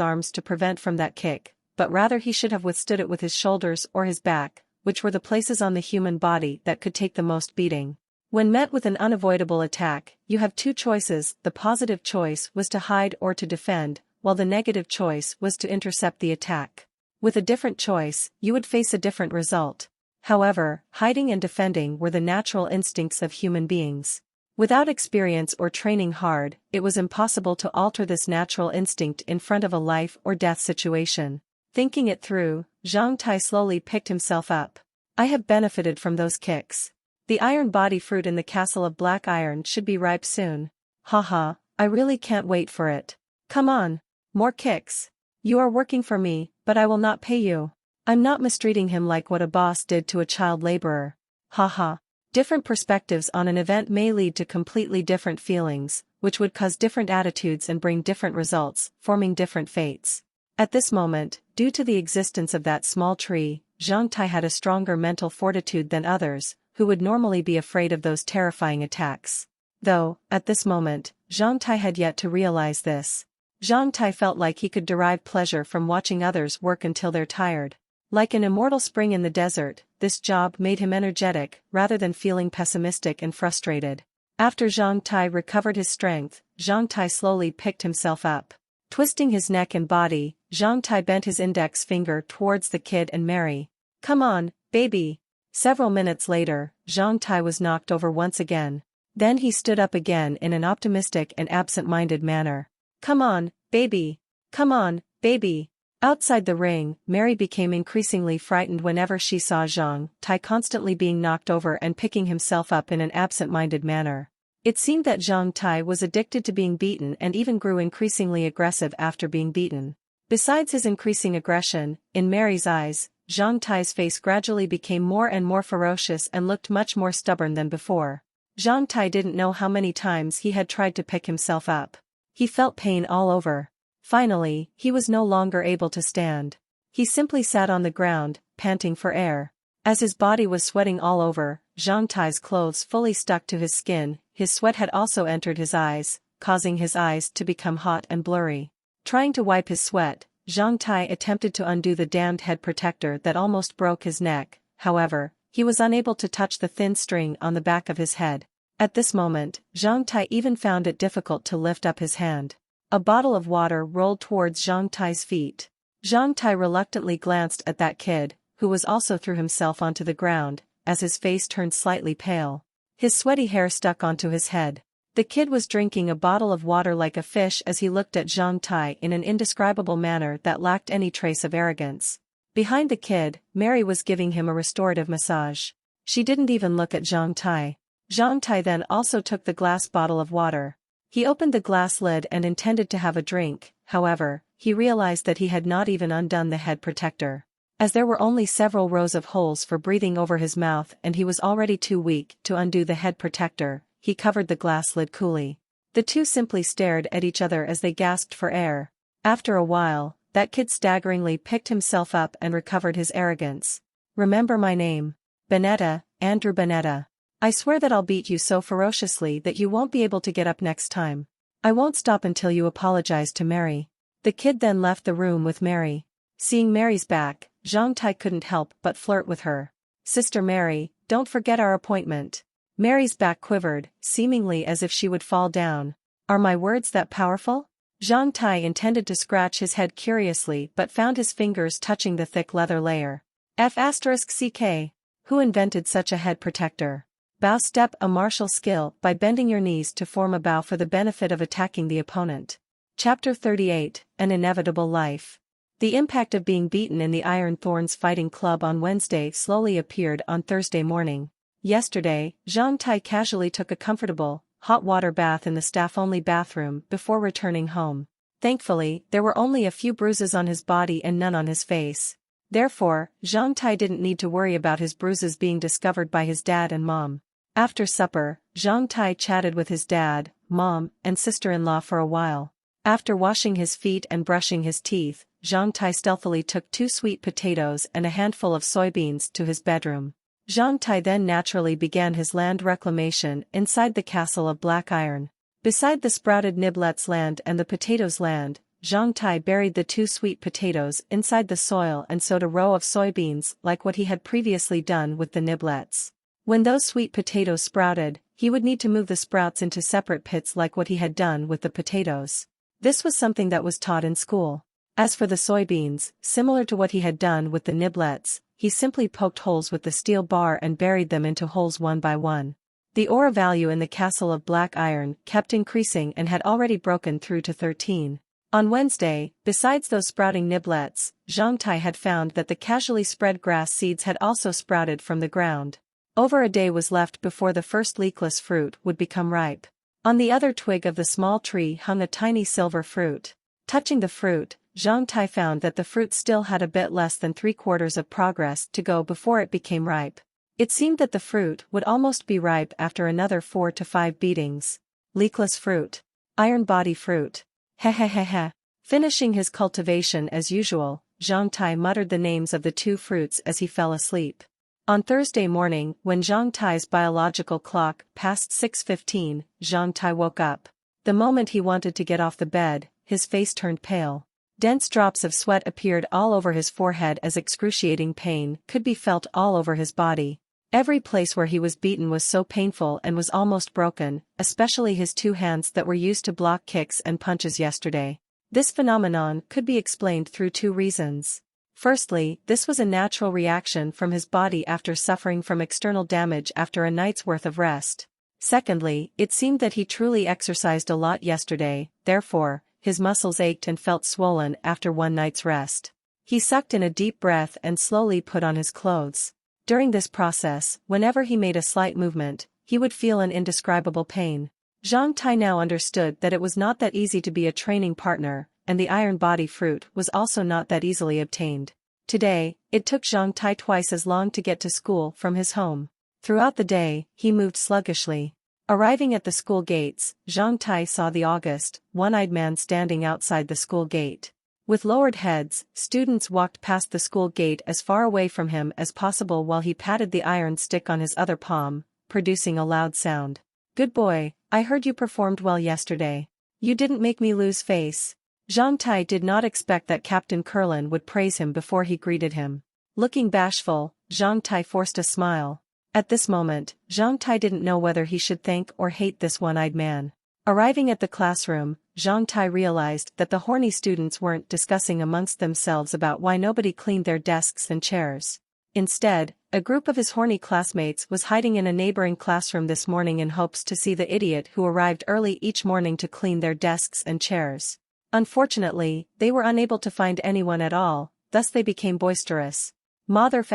arms to prevent from that kick, but rather he should have withstood it with his shoulders or his back, which were the places on the human body that could take the most beating. When met with an unavoidable attack, you have 2 choices. The positive choice was to hide or to defend, while the negative choice was to intercept the attack. With a different choice, you would face a different result. However, hiding and defending were the natural instincts of human beings. Without experience or training hard, it was impossible to alter this natural instinct in front of a life or death situation. Thinking it through, Zhang Tai slowly picked himself up. I have benefited from those kicks. The iron body fruit in the castle of black iron should be ripe soon. Haha, I really can't wait for it. Come on. More kicks. You are working for me, but I will not pay you. I'm not mistreating him like what a boss did to a child laborer. Haha. Different perspectives on an event may lead to completely different feelings, which would cause different attitudes and bring different results, forming different fates. At this moment, due to the existence of that small tree, Zhang Tai had a stronger mental fortitude than others, who would normally be afraid of those terrifying attacks. Though, at this moment, Zhang Tai had yet to realize this. Zhang Tai felt like he could derive pleasure from watching others work until they're tired. Like an immortal spring in the desert, this job made him energetic, rather than feeling pessimistic and frustrated. After Zhang Tai recovered his strength, Zhang Tai slowly picked himself up. Twisting his neck and body, Zhang Tai bent his index finger towards the kid and Mary. Come on, baby. Several minutes later, Zhang Tai was knocked over once again. Then he stood up again in an optimistic and absent-minded manner. Come on, baby. Come on, baby. Outside the ring, Mary became increasingly frightened whenever she saw Zhang Tai constantly being knocked over and picking himself up in an absent-minded manner. It seemed that Zhang Tai was addicted to being beaten and even grew increasingly aggressive after being beaten. Besides his increasing aggression, in Mary's eyes, Zhang Tai's face gradually became more and more ferocious and looked much more stubborn than before. Zhang Tai didn't know how many times he had tried to pick himself up. He felt pain all over. Finally, he was no longer able to stand. He simply sat on the ground, panting for air. As his body was sweating all over, Zhang Tai's clothes fully stuck to his skin, his sweat had also entered his eyes, causing his eyes to become hot and blurry. Trying to wipe his sweat, Zhang Tai attempted to undo the damned head protector that almost broke his neck, however, he was unable to touch the thin string on the back of his head. At this moment, Zhang Tai even found it difficult to lift up his hand. A bottle of water rolled towards Zhang Tai's feet. Zhang Tai reluctantly glanced at that kid, who was also threw himself onto the ground, as his face turned slightly pale. His sweaty hair stuck onto his head. The kid was drinking a bottle of water like a fish as he looked at Zhang Tai in an indescribable manner that lacked any trace of arrogance. Behind the kid, Mary was giving him a restorative massage. She didn't even look at Zhang Tai. Zhang Tai then also took the glass bottle of water. He opened the glass lid and intended to have a drink, however, he realized that he had not even undone the head protector. As there were only several rows of holes for breathing over his mouth and he was already too weak to undo the head protector, he covered the glass lid coolly. The two simply stared at each other as they gasped for air. After a while, that kid staggeringly picked himself up and recovered his arrogance. Remember my name. Bonetta, Andrew Bonetta. I swear that I'll beat you so ferociously that you won't be able to get up next time. I won't stop until you apologize to Mary. The kid then left the room with Mary. Seeing Mary's back, Zhang Tai couldn't help but flirt with her. Sister Mary, don't forget our appointment. Mary's back quivered, seemingly as if she would fall down. Are my words that powerful? Zhang Tai intended to scratch his head curiously but found his fingers touching the thick leather layer. F***ck. Who invented such a head protector? Bow step, a martial skill by bending your knees to form a bow for the benefit of attacking the opponent. Chapter 38, An Inevitable Life. The impact of being beaten in the Iron Thorns Fighting Club on Wednesday slowly appeared on Thursday morning. Yesterday, Zhang Tai casually took a comfortable, hot water bath in the staff-only bathroom before returning home. Thankfully, there were only a few bruises on his body and none on his face. Therefore, Zhang Tai didn't need to worry about his bruises being discovered by his dad and mom. After supper, Zhang Tai chatted with his dad, mom, and sister-in-law for a while. After washing his feet and brushing his teeth, Zhang Tai stealthily took 2 sweet potatoes and a handful of soybeans to his bedroom. Zhang Tai then naturally began his land reclamation inside the castle of Black Iron. Beside the sprouted niblets land and the potatoes land, Zhang Tai buried the 2 sweet potatoes inside the soil and sowed a row of soybeans like what he had previously done with the niblets. When those sweet potatoes sprouted, he would need to move the sprouts into separate pits like what he had done with the potatoes. This was something that was taught in school. As for the soybeans, similar to what he had done with the niblets, he simply poked holes with the steel bar and buried them into holes one by one. The ore value in the castle of Black Iron kept increasing and had already broken through to 13. On Wednesday, besides those sprouting niblets, Zhang Tai had found that the casually spread grass seeds had also sprouted from the ground. Over a day was left before the first leakless fruit would become ripe. On the other twig of the small tree hung a tiny silver fruit. Touching the fruit, Zhang Tai found that the fruit still had a bit less than 3/4 of progress to go before it became ripe. It seemed that the fruit would almost be ripe after another 4 to 5 beatings. Leakless fruit. Iron body fruit. Hehehehe. Finishing his cultivation as usual, Zhang Tai muttered the names of the 2 fruits as he fell asleep. On Thursday morning, when Zhang Tai's biological clock passed 6:15, Zhang Tai woke up. The moment he wanted to get off the bed, his face turned pale. Dense drops of sweat appeared all over his forehead as excruciating pain could be felt all over his body. Every place where he was beaten was so painful and was almost broken, especially his 2 hands that were used to block kicks and punches yesterday. This phenomenon could be explained through 2 reasons. Firstly, this was a natural reaction from his body after suffering from external damage after a night's worth of rest. Secondly, it seemed that he truly exercised a lot yesterday, therefore, his muscles ached and felt swollen after one night's rest. He sucked in a deep breath and slowly put on his clothes. During this process, whenever he made a slight movement, he would feel an indescribable pain. Zhang Tai now understood that it was not that easy to be a training partner, and the iron body fruit was also not that easily obtained. Today, it took Zhang Tai twice as long to get to school from his home. Throughout the day, he moved sluggishly. Arriving at the school gates, Zhang Tai saw the august, one-eyed man standing outside the school gate. With lowered heads, students walked past the school gate as far away from him as possible while he patted the iron stick on his other palm, producing a loud sound. "Good boy, I heard you performed well yesterday. You didn't make me lose face." Zhang Tai did not expect that Captain Kurlin would praise him before he greeted him. Looking bashful, Zhang Tai forced a smile. At this moment, Zhang Tai didn't know whether he should thank or hate this one-eyed man. Arriving at the classroom, Zhang Tai realized that the horny students weren't discussing amongst themselves about why nobody cleaned their desks and chairs. Instead, a group of his horny classmates was hiding in a neighboring classroom this morning in hopes to see the idiot who arrived early each morning to clean their desks and chairs. Unfortunately, they were unable to find anyone at all, thus they became boisterous. Mother****,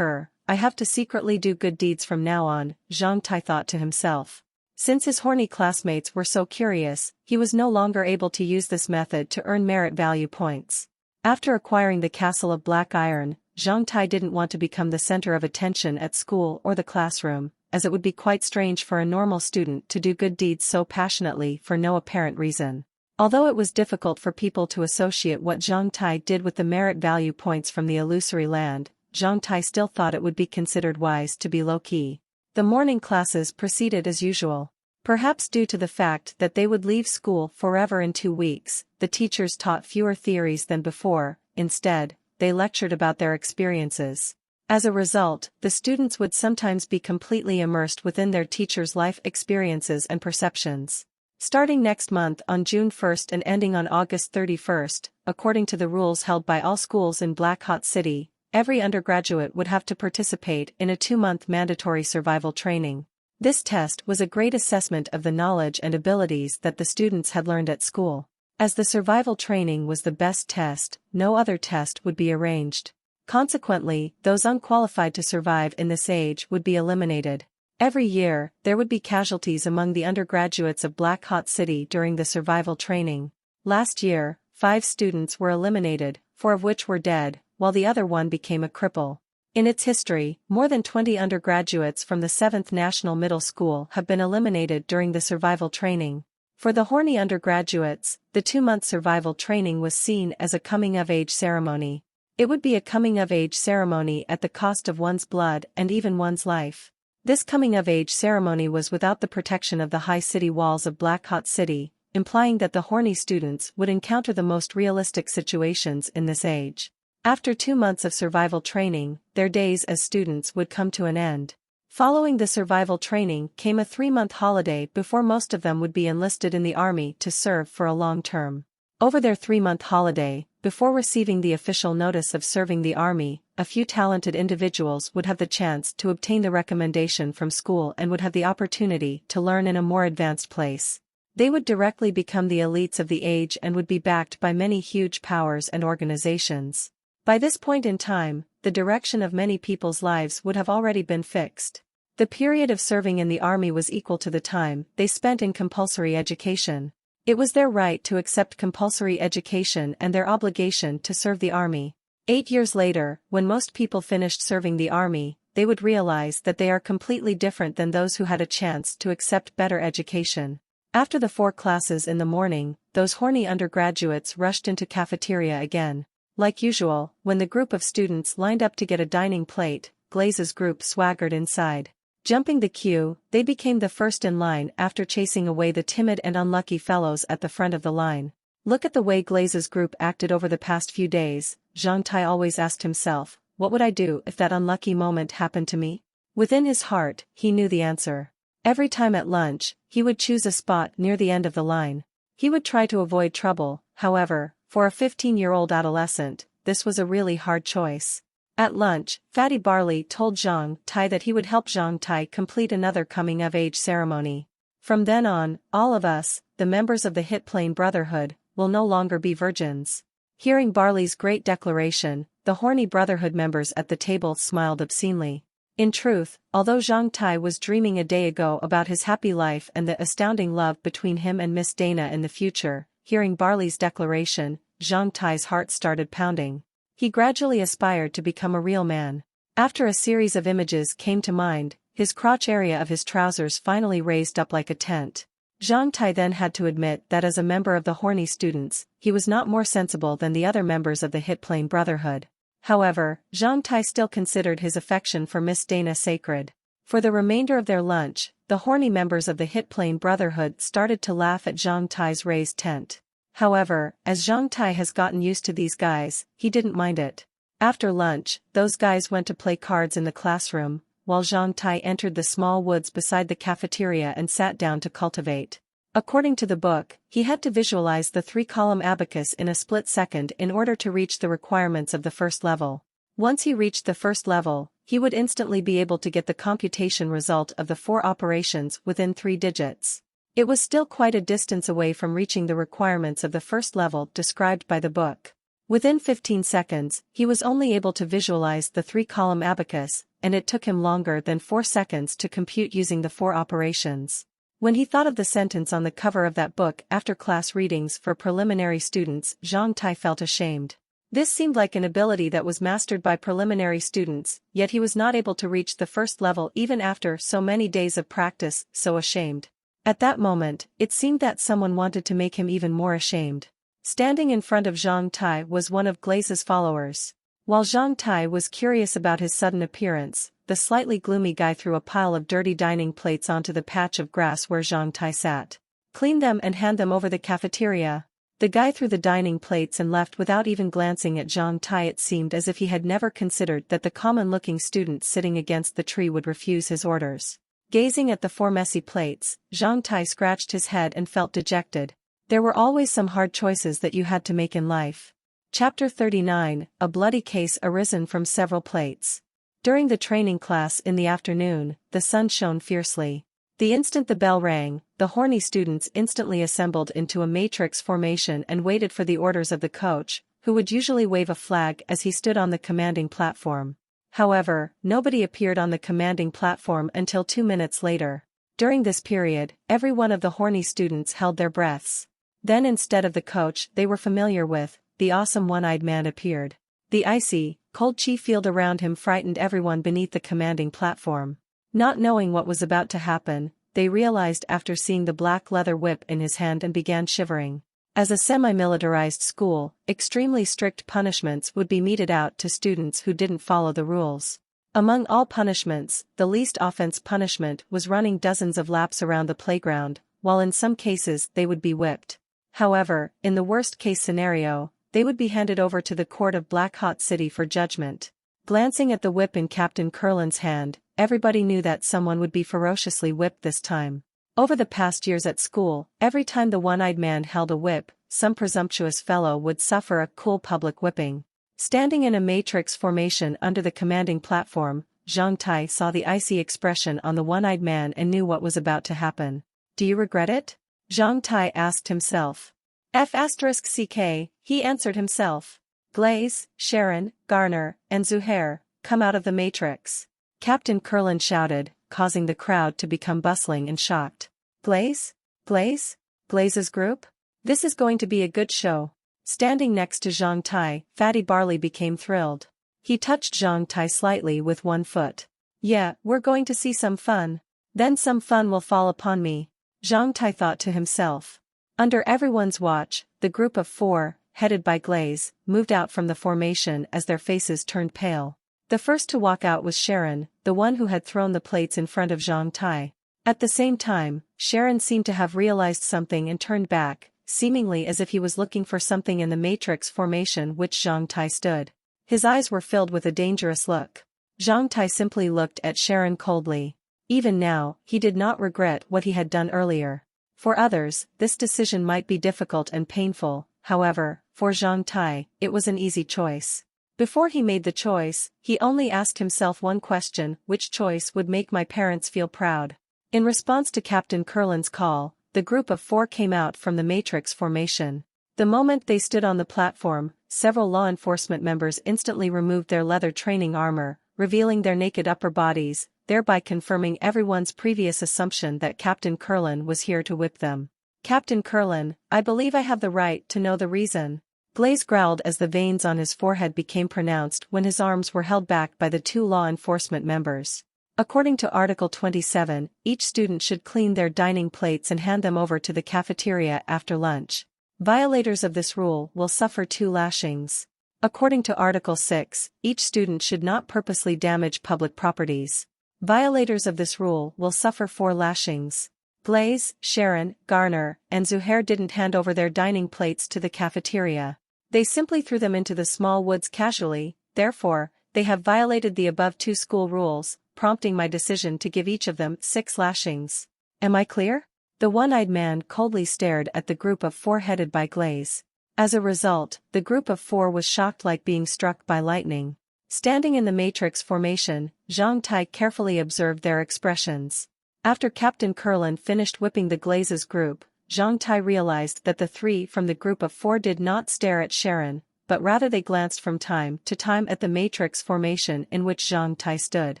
I have to secretly do good deeds from now on, Zhang Tai thought to himself. Since his horny classmates were so curious, he was no longer able to use this method to earn merit value points. After acquiring the castle of black iron, Zhang Tai didn't want to become the center of attention at school or the classroom, as it would be quite strange for a normal student to do good deeds so passionately for no apparent reason. Although it was difficult for people to associate what Zhang Tai did with the merit value points from the illusory land, Zhang Tai still thought it would be considered wise to be low-key. The morning classes proceeded as usual. Perhaps due to the fact that they would leave school forever in 2 weeks, the teachers taught fewer theories than before. Instead, they lectured about their experiences. As a result, the students would sometimes be completely immersed within their teachers' life experiences and perceptions. Starting next month on June 1st and ending on August 31st, according to the rules held by all schools in Black Hot City, every undergraduate would have to participate in a 2-month mandatory survival training. This test was a great assessment of the knowledge and abilities that the students had learned at school. As the survival training was the best test, no other test would be arranged. Consequently, those unqualified to survive in this age would be eliminated. Every year, there would be casualties among the undergraduates of Black Hot City during the survival training. Last year, 5 students were eliminated, 4 of which were dead, while the other one became a cripple. In its history, more than 20 undergraduates from the 7th National Middle School have been eliminated during the survival training. For the horny undergraduates, the 2-month survival training was seen as a coming-of-age ceremony. It would be a coming-of-age ceremony at the cost of one's blood and even one's life. This coming-of-age ceremony was without the protection of the high city walls of Black Hot City, implying that the horny students would encounter the most realistic situations in this age. After 2 months of survival training, their days as students would come to an end. Following the survival training came a 3-month holiday before most of them would be enlisted in the army to serve for a long term. Over their 3-month holiday, before receiving the official notice of serving the army, a few talented individuals would have the chance to obtain the recommendation from school and would have the opportunity to learn in a more advanced place. They would directly become the elites of the age and would be backed by many huge powers and organizations. By this point in time, the direction of many people's lives would have already been fixed. The period of serving in the army was equal to the time they spent in compulsory education. It was their right to accept compulsory education and their obligation to serve the army. 8 years later, when most people finished serving the army, they would realize that they are completely different than those who had a chance to accept better education. After the 4 classes in the morning, those horny undergraduates rushed into cafeteria again. Like usual, when the group of students lined up to get a dining plate, Glaze's group swaggered inside. Jumping the queue, they became the first in line after chasing away the timid and unlucky fellows at the front of the line. Look at the way Glaze's group acted over the past few days, Zhang Tai always asked himself, what would I do if that unlucky moment happened to me? Within his heart, he knew the answer. Every time at lunch, he would choose a spot near the end of the line. He would try to avoid trouble, however, for a 15-year-old adolescent, this was a really hard choice. At lunch, Fatty Barley told Zhang Tai that he would help Zhang Tai complete another coming-of-age ceremony. From then on, all of us, the members of the Hit Plane Brotherhood, will no longer be virgins. Hearing Barley's great declaration, the horny Brotherhood members at the table smiled obscenely. In truth, although Zhang Tai was dreaming a day ago about his happy life and the astounding love between him and Miss Dana in the future, hearing Barley's declaration, Zhang Tai's heart started pounding. He gradually aspired to become a real man. After a series of images came to mind, his crotch area of his trousers finally raised up like a tent. Zhang Tai then had to admit that as a member of the horny students, he was not more sensible than the other members of the Hit Plane Brotherhood. However, Zhang Tai still considered his affection for Miss Dana sacred. For the remainder of their lunch, the horny members of the Hit Plane Brotherhood started to laugh at Zhang Tai's raised tent. However, as Zhang Tai has gotten used to these guys, he didn't mind it. After lunch, those guys went to play cards in the classroom, while Zhang Tai entered the small woods beside the cafeteria and sat down to cultivate. According to the book, he had to visualize the 3-column abacus in a split second in order to reach the requirements of the first level. Once he reached the first level, he would instantly be able to get the computation result of the 4 operations within 3 digits. It was still quite a distance away from reaching the requirements of the first level described by the book. Within 15 seconds, he was only able to visualize the 3-column abacus, and it took him longer than 4 seconds to compute using the 4 operations. When he thought of the sentence on the cover of that book after class readings for preliminary students, Zhang Tai felt ashamed. This seemed like an ability that was mastered by preliminary students, yet he was not able to reach the first level even after so many days of practice, so ashamed. At that moment, it seemed that someone wanted to make him even more ashamed. Standing in front of Zhang Tai was one of Glaze's followers. While Zhang Tai was curious about his sudden appearance, the slightly gloomy guy threw a pile of dirty dining plates onto the patch of grass where Zhang Tai sat. Clean them and hand them over the cafeteria. The guy threw the dining plates and left without even glancing at Zhang Tai. It seemed as if he had never considered that the common-looking student sitting against the tree would refuse his orders. Gazing at the 4 messy plates, Zhang Tai scratched his head and felt dejected. There were always some hard choices that you had to make in life. Chapter 39, A bloody case arisen from several plates. During the training class in the afternoon, the sun shone fiercely. The instant the bell rang, the horny students instantly assembled into a matrix formation and waited for the orders of the coach, who would usually wave a flag as he stood on the commanding platform. However, nobody appeared on the commanding platform until 2 minutes later. During this period, every one of the horny students held their breaths. Then instead of the coach they were familiar with, the awesome one-eyed man appeared. The icy, cold chi field around him frightened everyone beneath the commanding platform. Not knowing what was about to happen, they realized after seeing the black leather whip in his hand and began shivering. As a semi-militarized school, extremely strict punishments would be meted out to students who didn't follow the rules. Among all punishments, the least offense punishment was running dozens of laps around the playground, while in some cases they would be whipped. However, in the worst-case scenario, they would be handed over to the court of Black Hot City for judgment. Glancing at the whip in Captain Curlin's hand, everybody knew that someone would be ferociously whipped this time. Over the past years at school, every time the one-eyed man held a whip, some presumptuous fellow would suffer a cool public whipping. Standing in a matrix formation under the commanding platform, Zhang Tai saw the icy expression on the one-eyed man and knew what was about to happen. Do you regret it? Zhang Tai asked himself. F***ck, he answered himself. Glaze, Sharon, Garner, and Zuhair, come out of the matrix. Captain Curlin shouted, causing the crowd to become bustling and shocked. Glaze? Glaze? Glaze's group? This is going to be a good show. Standing next to Zhang Tai, Fatty Barley became thrilled. He touched Zhang Tai slightly with one foot. Yeah, we're going to see some fun. Then some fun will fall upon me, Zhang Tai thought to himself. Under everyone's watch, the group of 4, headed by Glaze, moved out from the formation as their faces turned pale. The first to walk out was Sharon, the one who had thrown the plates in front of Zhang Tai. At the same time, Sharon seemed to have realized something and turned back, seemingly as if he was looking for something in the matrix formation which Zhang Tai stood. His eyes were filled with a dangerous look. Zhang Tai simply looked at Sharon coldly. Even now, he did not regret what he had done earlier. For others, this decision might be difficult and painful, however, for Zhang Tai, it was an easy choice. Before he made the choice, he only asked himself one question: which choice would make my parents feel proud? In response to Captain Kurlin's call, the group of 4 came out from the matrix formation. The moment they stood on the platform, several law enforcement members instantly removed their leather training armor, revealing their naked upper bodies, thereby confirming everyone's previous assumption that Captain Kurlin was here to whip them. Captain Kurlin, I believe I have the right to know the reason. Glaze growled as the veins on his forehead became pronounced when his arms were held back by the 2 law enforcement members. According to Article 27, each student should clean their dining plates and hand them over to the cafeteria after lunch. Violators of this rule will suffer 2 lashings. According to Article 6, each student should not purposely damage public properties. Violators of this rule will suffer 4 lashings. Glaze, Sharon, Garner, and Zuhair didn't hand over their dining plates to the cafeteria. They simply threw them into the small woods casually, therefore, they have violated the above 2 school rules, prompting my decision to give each of them 6 lashings. Am I clear? The one-eyed man coldly stared at the group of 4 headed by Glaze. As a result, the group of 4 was shocked like being struck by lightning. Standing in the matrix formation, Zhang Tai carefully observed their expressions. After Captain Kurlin finished whipping the Glaze's group, Zhang Tai realized that the 3 from the group of 4 did not stare at Sharon, but rather they glanced from time to time at the matrix formation in which Zhang Tai stood.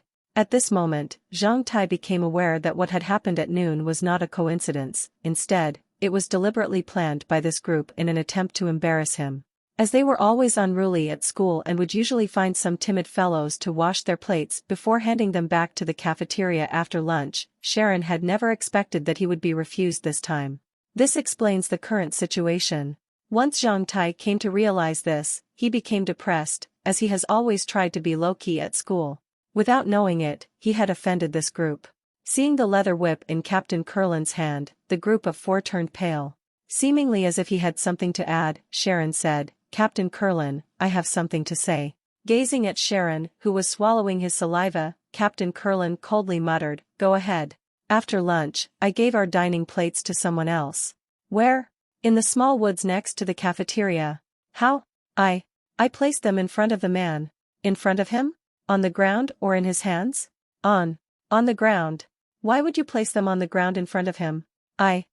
At this moment, Zhang Tai became aware that what had happened at noon was not a coincidence. Instead, it was deliberately planned by this group in an attempt to embarrass him. As they were always unruly at school and would usually find some timid fellows to wash their plates before handing them back to the cafeteria after lunch, Sharon had never expected that he would be refused this time. This explains the current situation. Once Zhang Tai came to realize this, he became depressed, as he has always tried to be low-key at school. Without knowing it, he had offended this group. Seeing the leather whip in Captain Kurlin's hand, the group of 4 turned pale. Seemingly as if he had something to add, Sharon said, Captain Kurlin, I have something to say. Gazing at Sharon, who was swallowing his saliva, Captain Kurlin coldly muttered, Go ahead. After lunch, I gave our dining plates to someone else. Where? In the small woods next to the cafeteria. How? I placed them in front of the man. In front of him? On the ground or in his hands? On the ground. Why would you place them on the ground in front of him? I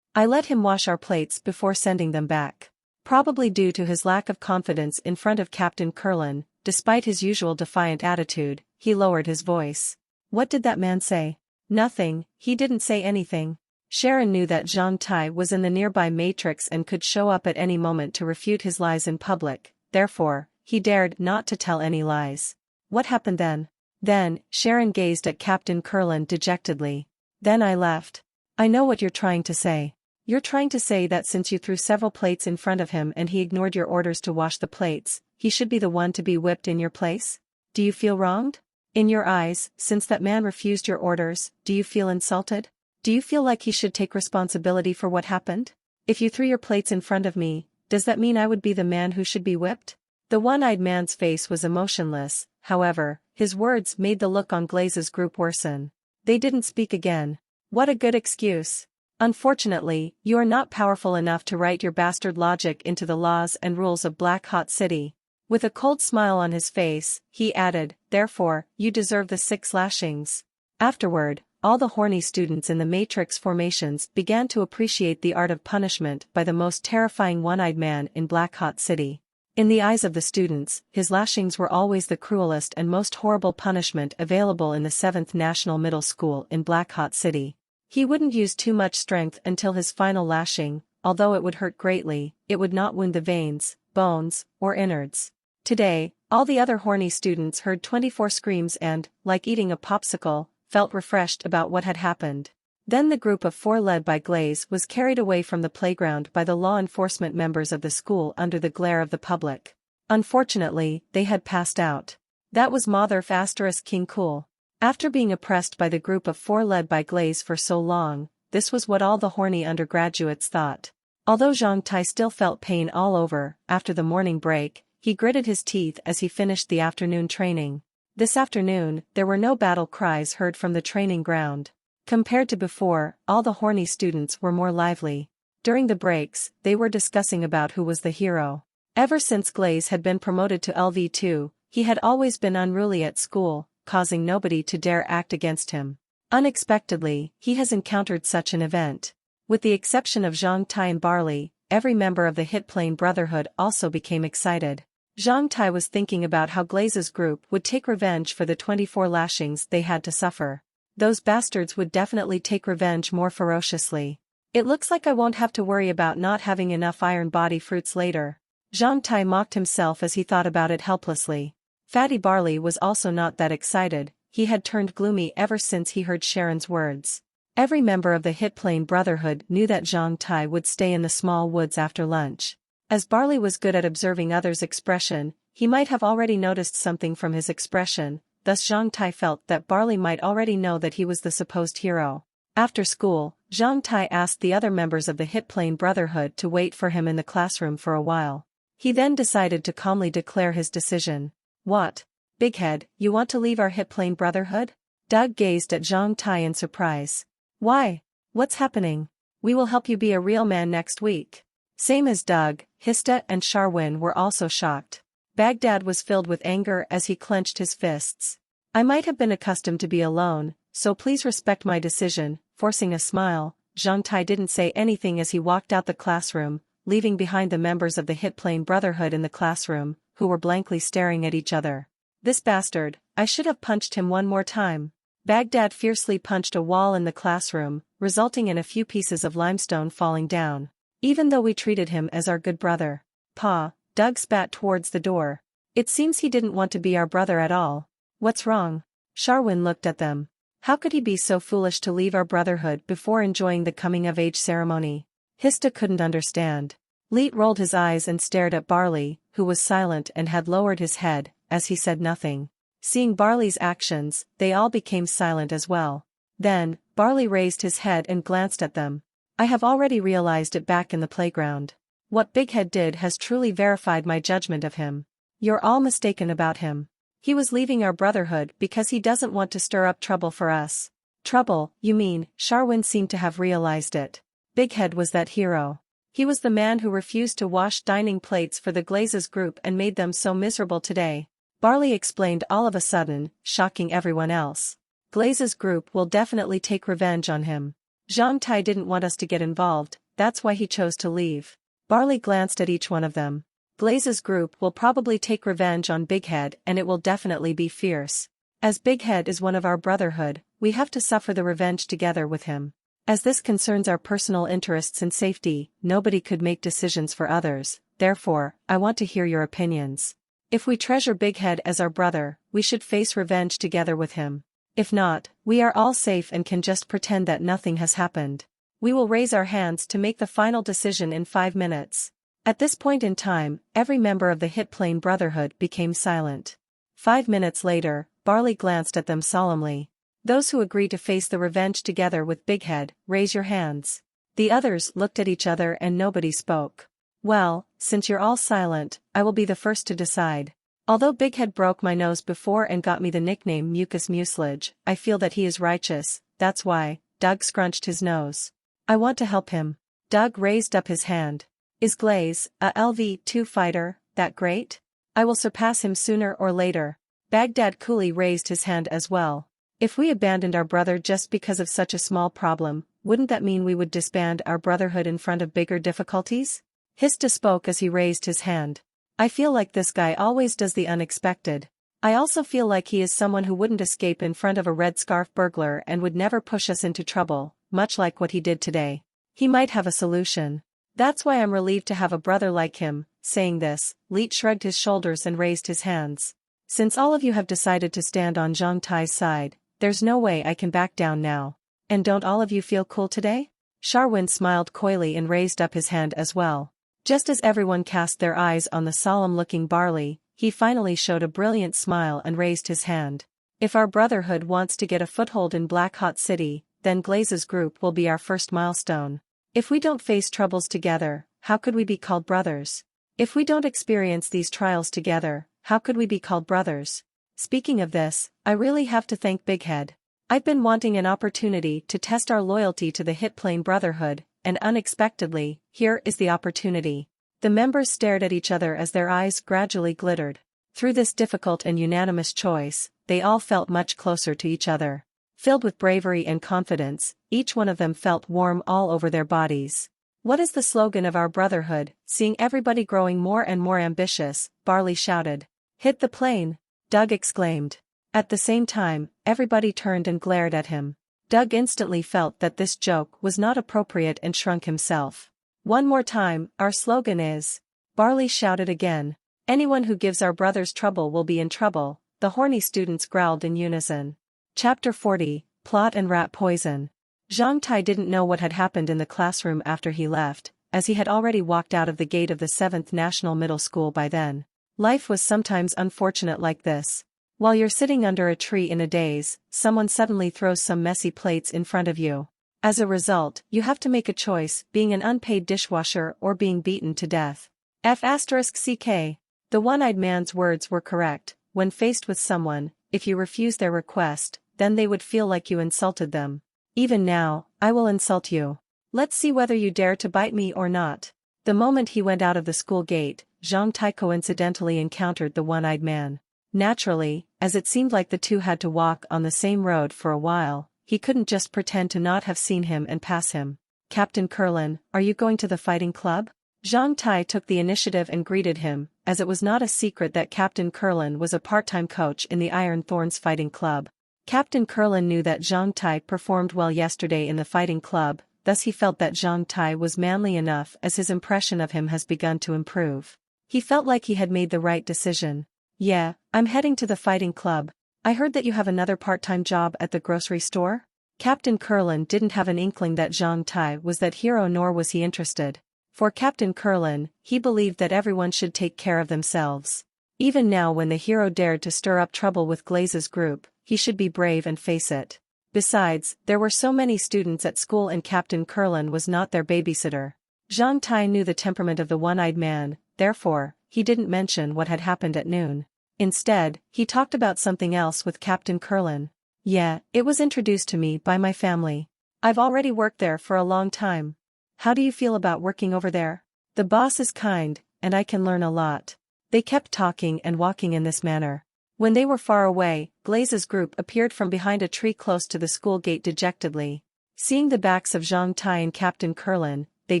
let him wash our plates before sending them back. Probably due to his lack of confidence in front of Captain Kurlin, despite his usual defiant attitude, he lowered his voice. What did that man say? Nothing, he didn't say anything. Sharon knew that Zhang Tai was in the nearby matrix and could show up at any moment to refute his lies in public, therefore, he dared not to tell any lies. What happened then? Then, Sharon gazed at Captain Kurlin dejectedly. Then I left. I know what you're trying to say. You're trying to say that since you threw several plates in front of him and he ignored your orders to wash the plates, he should be the one to be whipped in your place? Do you feel wronged? In your eyes, since that man refused your orders, do you feel insulted? Do you feel like he should take responsibility for what happened? If you threw your plates in front of me, does that mean I would be the man who should be whipped? The one-eyed man's face was emotionless, however, his words made the look on Glaze's group worsen. They didn't speak again. What a good excuse. Unfortunately, you are not powerful enough to write your bastard logic into the laws and rules of Black Hot City. With a cold smile on his face, he added, therefore, you deserve the 6 lashings. Afterward, all the horny students in the matrix formations began to appreciate the art of punishment by the most terrifying one-eyed man in Black Hot City. In the eyes of the students, his lashings were always the cruelest and most horrible punishment available in the 7th National Middle School in Black Hawk City. He wouldn't use too much strength until his final lashing, although it would hurt greatly, it would not wound the veins, bones, or innards. Today, all the other horny students heard 24 screams and, like eating a popsicle, felt refreshed about what had happened. Then the group of 4 led by Glaze was carried away from the playground by the law enforcement members of the school under the glare of the public. Unfortunately, they had passed out. That was Mother ** King Cool. After being oppressed by the group of 4 led by Glaze for so long, this was what all the horny undergraduates thought. Although Zhang Tai still felt pain all over, after the morning break, he gritted his teeth as he finished the afternoon training. This afternoon, there were no battle cries heard from the training ground. Compared to before, all the horny students were more lively. During the breaks, they were discussing about who was the hero. Ever since Glaze had been promoted to LV2, he had always been unruly at school, causing nobody to dare act against him. Unexpectedly, he has encountered such an event. With the exception of Zhang Tai and Barley, every member of the Hit Plane Brotherhood also became excited. Zhang Tai was thinking about how Glaze's group would take revenge for the 24 lashings they had to suffer. Those bastards would definitely take revenge more ferociously. It looks like I won't have to worry about not having enough iron body fruits later. Zhang Tai mocked himself as he thought about it helplessly. Fatty Barley was also not that excited, he had turned gloomy ever since he heard Sharon's words. Every member of the Hit Plane Brotherhood knew that Zhang Tai would stay in the small woods after lunch. As Barley was good at observing others' expression, he might have already noticed something from his expression. Thus Zhang Tai felt that Barley might already know that he was the supposed hero. After school, Zhang Tai asked the other members of the Hit Plane Brotherhood to wait for him in the classroom for a while. He then decided to calmly declare his decision. What? Big Head, you want to leave our Hit Plane Brotherhood? Doug gazed at Zhang Tai in surprise. Why? What's happening? We will help you be a real man next week. Same as Doug, Hista and Sharwin were also shocked. Baghdad was filled with anger as he clenched his fists. I might have been accustomed to be alone, so please respect my decision. Forcing a smile, Zhang Tai didn't say anything as he walked out the classroom, leaving behind the members of the Hit Plane Brotherhood in the classroom, who were blankly staring at each other. This bastard, I should have punched him one more time. Baghdad fiercely punched a wall in the classroom, resulting in a few pieces of limestone falling down. Even though we treated him as our good brother. Pa, Doug spat towards the door. It seems he didn't want to be our brother at all. What's wrong? Sharwin looked at them. How could he be so foolish to leave our brotherhood before enjoying the coming-of-age ceremony? Hista couldn't understand. Leet rolled his eyes and stared at Barley, who was silent and had lowered his head, as he said nothing. Seeing Barley's actions, they all became silent as well. Then, Barley raised his head and glanced at them. I have already realized it back in the playground. What Big Head did has truly verified my judgment of him. You're all mistaken about him. He was leaving our brotherhood because he doesn't want to stir up trouble for us. Trouble, you mean? Sharwin seemed to have realized it. Big Head was that hero. He was the man who refused to wash dining plates for the Glazes group and made them so miserable today. Barley explained all of a sudden, shocking everyone else. Glazes group will definitely take revenge on him. Zhang Tai didn't want us to get involved, that's why he chose to leave. Barley glanced at each one of them. Glazes group will probably take revenge on Big Head and it will definitely be fierce. As Big Head is one of our brotherhood, we have to suffer the revenge together with him. As this concerns our personal interests and safety, nobody could make decisions for others, therefore, I want to hear your opinions. If we treasure Big Head as our brother, we should face revenge together with him. If not, we are all safe and can just pretend that nothing has happened. We will raise our hands to make the final decision in 5 minutes. At this point in time, every member of the Hit Plane Brotherhood became silent. 5 minutes later, Barley glanced at them solemnly. Those who agree to face the revenge together with Big Head, raise your hands. The others looked at each other and nobody spoke. Well, since you're all silent, I will be the first to decide. Although Big Head broke my nose before and got me the nickname Mucus Mucilage, I feel that he is righteous, that's why. Doug scrunched his nose. I want to help him. Doug raised up his hand. Is Glaze, a LV2 fighter, that great? I will surpass him sooner or later. Baghdad coolly raised his hand as well. If we abandoned our brother just because of such a small problem, wouldn't that mean we would disband our brotherhood in front of bigger difficulties? Hista spoke as he raised his hand. I feel like this guy always does the unexpected. I also feel like he is someone who wouldn't escape in front of a red scarf burglar and would never push us into trouble, much like what he did today. He might have a solution. That's why I'm relieved to have a brother like him." Saying this, Leet shrugged his shoulders and raised his hands. "Since all of you have decided to stand on Zhang Tai's side, there's no way I can back down now. And don't all of you feel cool today?" Sharwin smiled coyly and raised up his hand as well. Just as everyone cast their eyes on the solemn-looking Barley, he finally showed a brilliant smile and raised his hand. "If our brotherhood wants to get a foothold in Black Hot City, then Glaze's group will be our first milestone. If we don't face troubles together, how could we be called brothers? If we don't experience these trials together, how could we be called brothers? Speaking of this, I really have to thank Big Head. I've been wanting an opportunity to test our loyalty to the Hit Plane Brotherhood, and unexpectedly, here is the opportunity." The members stared at each other as their eyes gradually glittered. Through this difficult and unanimous choice, they all felt much closer to each other. Filled with bravery and confidence, each one of them felt warm all over their bodies. "What is the slogan of our brotherhood?" Seeing everybody growing more and more ambitious, Barley shouted. "Hit the plane!" Doug exclaimed. At the same time, everybody turned and glared at him. Doug instantly felt that this joke was not appropriate and shrunk himself. "One more time, our slogan is..." Barley shouted again. "Anyone who gives our brothers trouble will be in trouble," the horny students growled in unison. Chapter 40, Plot and Rat Poison. Zhang Tai didn't know what had happened in the classroom after he left, as he had already walked out of the gate of the 7th National Middle School by then. Life was sometimes unfortunate like this. While you're sitting under a tree in a daze, someone suddenly throws some messy plates in front of you. As a result, you have to make a choice, being an unpaid dishwasher or being beaten to death. F***ck. The one-eyed man's words were correct. When faced with someone, if you refuse their request, then they would feel like you insulted them. Even now, I will insult you. Let's see whether you dare to bite me or not. The moment he went out of the school gate, Zhang Tai coincidentally encountered the one-eyed man. Naturally, as it seemed like the two had to walk on the same road for a while, he couldn't just pretend to not have seen him and pass him. "Captain Kurlin, are you going to the fighting club?" Zhang Tai took the initiative and greeted him, as it was not a secret that Captain Kurlin was a part-time coach in the Iron Thorns Fighting Club. Captain Kurlin knew that Zhang Tai performed well yesterday in the fighting club, thus he felt that Zhang Tai was manly enough as his impression of him has begun to improve. He felt like he had made the right decision. "Yeah, I'm heading to the fighting club. I heard that you have another part-time job at the grocery store?" Captain Kurlin didn't have an inkling that Zhang Tai was that hero, nor was he interested. For Captain Kurlin, he believed that everyone should take care of themselves. Even now, when the hero dared to stir up trouble with Glaze's group, he should be brave and face it. Besides, there were so many students at school and Captain Kurlin was not their babysitter. Zhang Tai knew the temperament of the one-eyed man, therefore, he didn't mention what had happened at noon. Instead, he talked about something else with Captain Kurlin. "Yeah, it was introduced to me by my family. I've already worked there for a long time. How do you feel about working over there? The boss is kind, and I can learn a lot." They kept talking and walking in this manner. When they were far away, Glaze's group appeared from behind a tree close to the school gate dejectedly. Seeing the backs of Zhang Tai and Captain Kurlin, they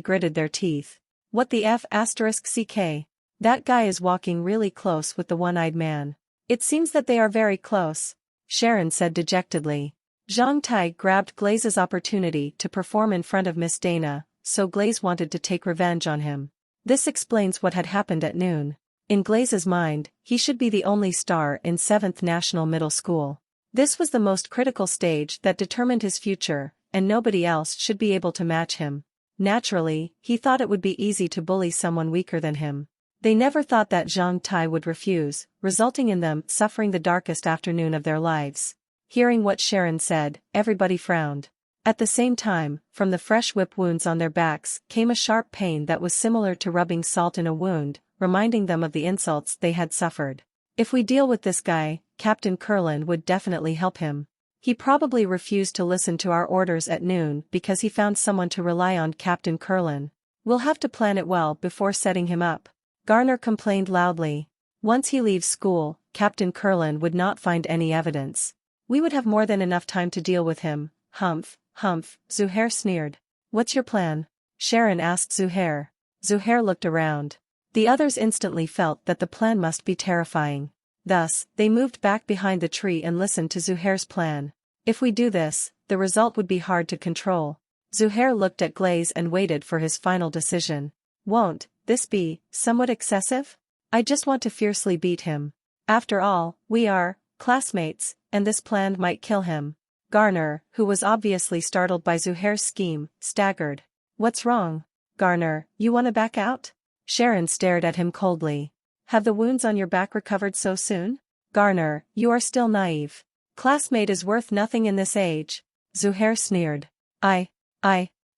gritted their teeth. "What the F***ck? That guy is walking really close with the one-eyed man. It seems that they are very close," Sharon said dejectedly. Zhang Tai grabbed Glaze's opportunity to perform in front of Miss Dana, so Glaze wanted to take revenge on him. This explains what had happened at noon. In Glaze's mind, he should be the only star in 7th National Middle School. This was the most critical stage that determined his future, and nobody else should be able to match him. Naturally, he thought it would be easy to bully someone weaker than him. They never thought that Zhang Tai would refuse, resulting in them suffering the darkest afternoon of their lives. Hearing what Sharon said, everybody frowned. At the same time, from the fresh whip wounds on their backs came a sharp pain that was similar to rubbing salt in a wound, reminding them of the insults they had suffered. "If we deal with this guy, Captain Kurlin would definitely help him. He probably refused to listen to our orders at noon because he found someone to rely on." Captain Kurlin. "We'll have to plan it well before setting him up," Garner complained loudly. "Once he leaves school, Captain Kurlin would not find any evidence. We would have more than enough time to deal with him." "Humph, humph," Zuhair sneered. "What's your plan?" Sharon asked Zuhair. Zuhair looked around. The others instantly felt that the plan must be terrifying. Thus, they moved back behind the tree and listened to Zuhair's plan. If we do this, the result would be hard to control. Zuhair looked at Glaze and waited for his final decision. Won't this be somewhat excessive? I just want to fiercely beat him. After all, we are classmates, and this plan might kill him. Garner, who was obviously startled by Zuhair's scheme, staggered. What's wrong? Garner, you want to back out? Sharon stared at him coldly. Have the wounds on your back recovered so soon? Garner, you are still naive. Classmate is worth nothing in this age. Zuhair sneered. I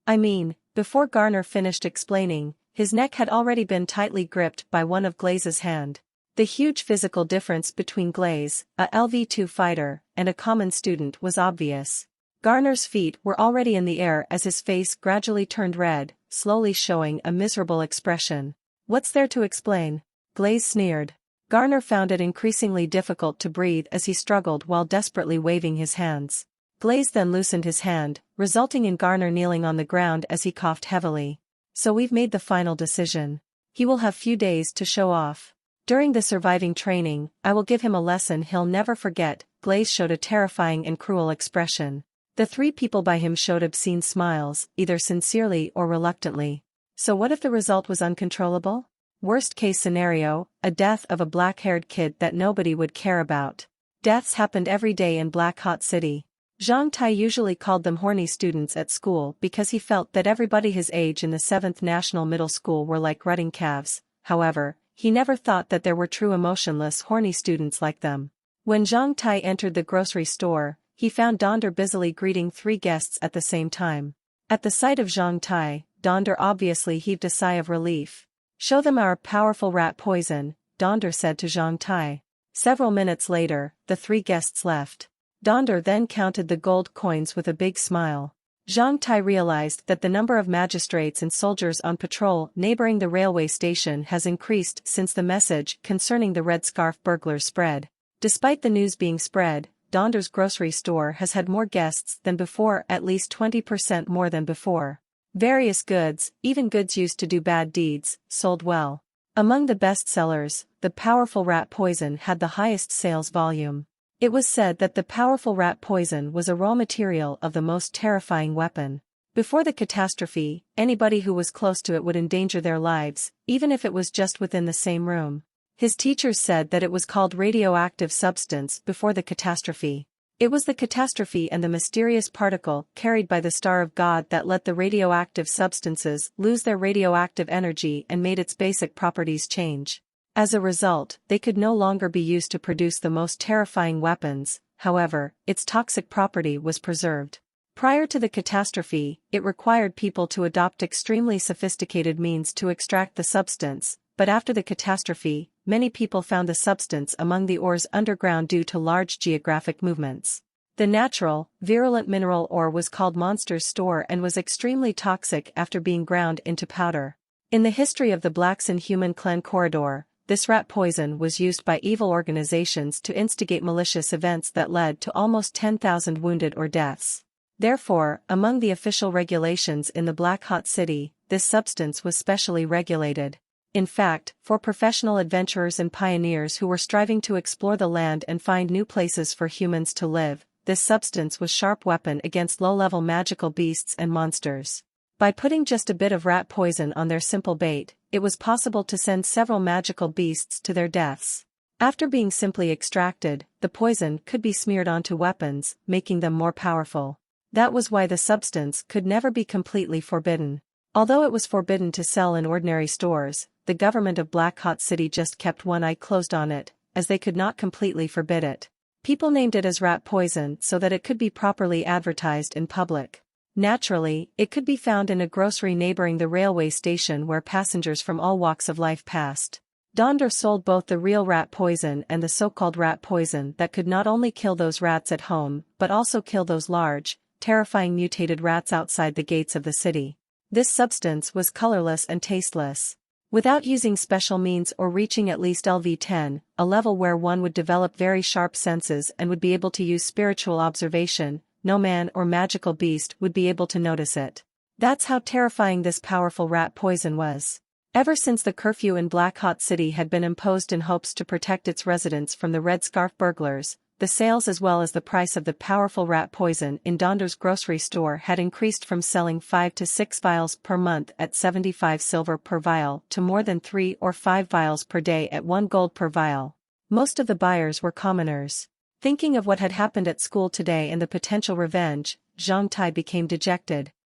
mean, before Garner finished explaining, his neck had already been tightly gripped by one of Glaze's hand. The huge physical difference between Glaze, a LV2 fighter, and a common student was obvious. Garner's feet were already in the air as his face gradually turned red, slowly showing a miserable expression. What's there to explain? Glaze sneered. Garner found it increasingly difficult to breathe as he struggled while desperately waving his hands. Glaze then loosened his hand, resulting in Garner kneeling on the ground as he coughed heavily. So we've made the final decision. He will have few days to show off. During the surviving training, I will give him a lesson he'll never forget. Glaze showed a terrifying and cruel expression. The three people by him showed obscene smiles, either sincerely or reluctantly. So what if the result was uncontrollable? Worst case scenario, a death of a black-haired kid that nobody would care about. Deaths happened every day in Black Hot City. Zhang Tai usually called them horny students at school because he felt that everybody his age in the 7th National Middle School were like rutting calves. However, he never thought that there were true emotionless horny students like them. When Zhang Tai entered the grocery store, he found Donder busily greeting 3 guests at the same time. At the sight of Zhang Tai, Donder obviously heaved a sigh of relief. Show them our powerful rat poison, Donder said to Zhang Tai. Several minutes later, the 3 guests left. Donder then counted the gold coins with a big smile. Zhang Tai realized that the number of magistrates and soldiers on patrol neighboring the railway station has increased since the message concerning the red scarf burglars spread. Despite the news being spread, Donder's grocery store has had more guests than before, at least 20% more than before. Various goods, even goods used to do bad deeds, sold well. Among the best sellers, the powerful rat poison had the highest sales volume. It was said that the powerful rat poison was a raw material of the most terrifying weapon. Before the catastrophe, anybody who was close to it would endanger their lives, even if it was just within the same room. His teachers said that it was called radioactive substance before the catastrophe. It was the catastrophe and the mysterious particle carried by the Star of God that let the radioactive substances lose their radioactive energy and made its basic properties change. As a result, they could no longer be used to produce the most terrifying weapons. However, its toxic property was preserved. Prior to the catastrophe, it required people to adopt extremely sophisticated means to extract the substance, but after the catastrophe, many people found the substance among the ores underground due to large geographic movements. The natural, virulent mineral ore was called Monster's Store and was extremely toxic after being ground into powder. In the history of the Blackson human clan corridor, this rat poison was used by evil organizations to instigate malicious events that led to almost 10,000 wounded or deaths. Therefore, among the official regulations in the Black Hot City, this substance was specially regulated. In fact, for professional adventurers and pioneers who were striving to explore the land and find new places for humans to live, this substance was a sharp weapon against low-level magical beasts and monsters. By putting just a bit of rat poison on their simple bait, it was possible to send several magical beasts to their deaths. After being simply extracted, the poison could be smeared onto weapons, making them more powerful. That was why the substance could never be completely forbidden. Although it was forbidden to sell in ordinary stores, the government of Black Hot City just kept one eye closed on it, as they could not completely forbid it. People named it as rat poison so that it could be properly advertised in public. Naturally, it could be found in a grocery neighboring the railway station where passengers from all walks of life passed. Donder sold both the real rat poison and the so-called rat poison that could not only kill those rats at home but also kill those large, terrifying mutated rats outside the gates of the city. This substance was colorless and tasteless. Without using special means or reaching at least LV10, a level where one would develop very sharp senses and would be able to use spiritual observation, no man or magical beast would be able to notice it. That's how terrifying this powerful rat poison was. Ever since the curfew in Black Hawk City had been imposed in hopes to protect its residents from the Red Scarf burglars, the sales as well as the price of the powerful rat poison in Donder's grocery store had increased from selling 5 to 6 vials per month at 75 silver per vial to more than 3 or 5 vials per day at 1 gold per vial. Most of the buyers were commoners. Thinking of what had happened at school today and the potential revenge, Zhang Tai became dejected.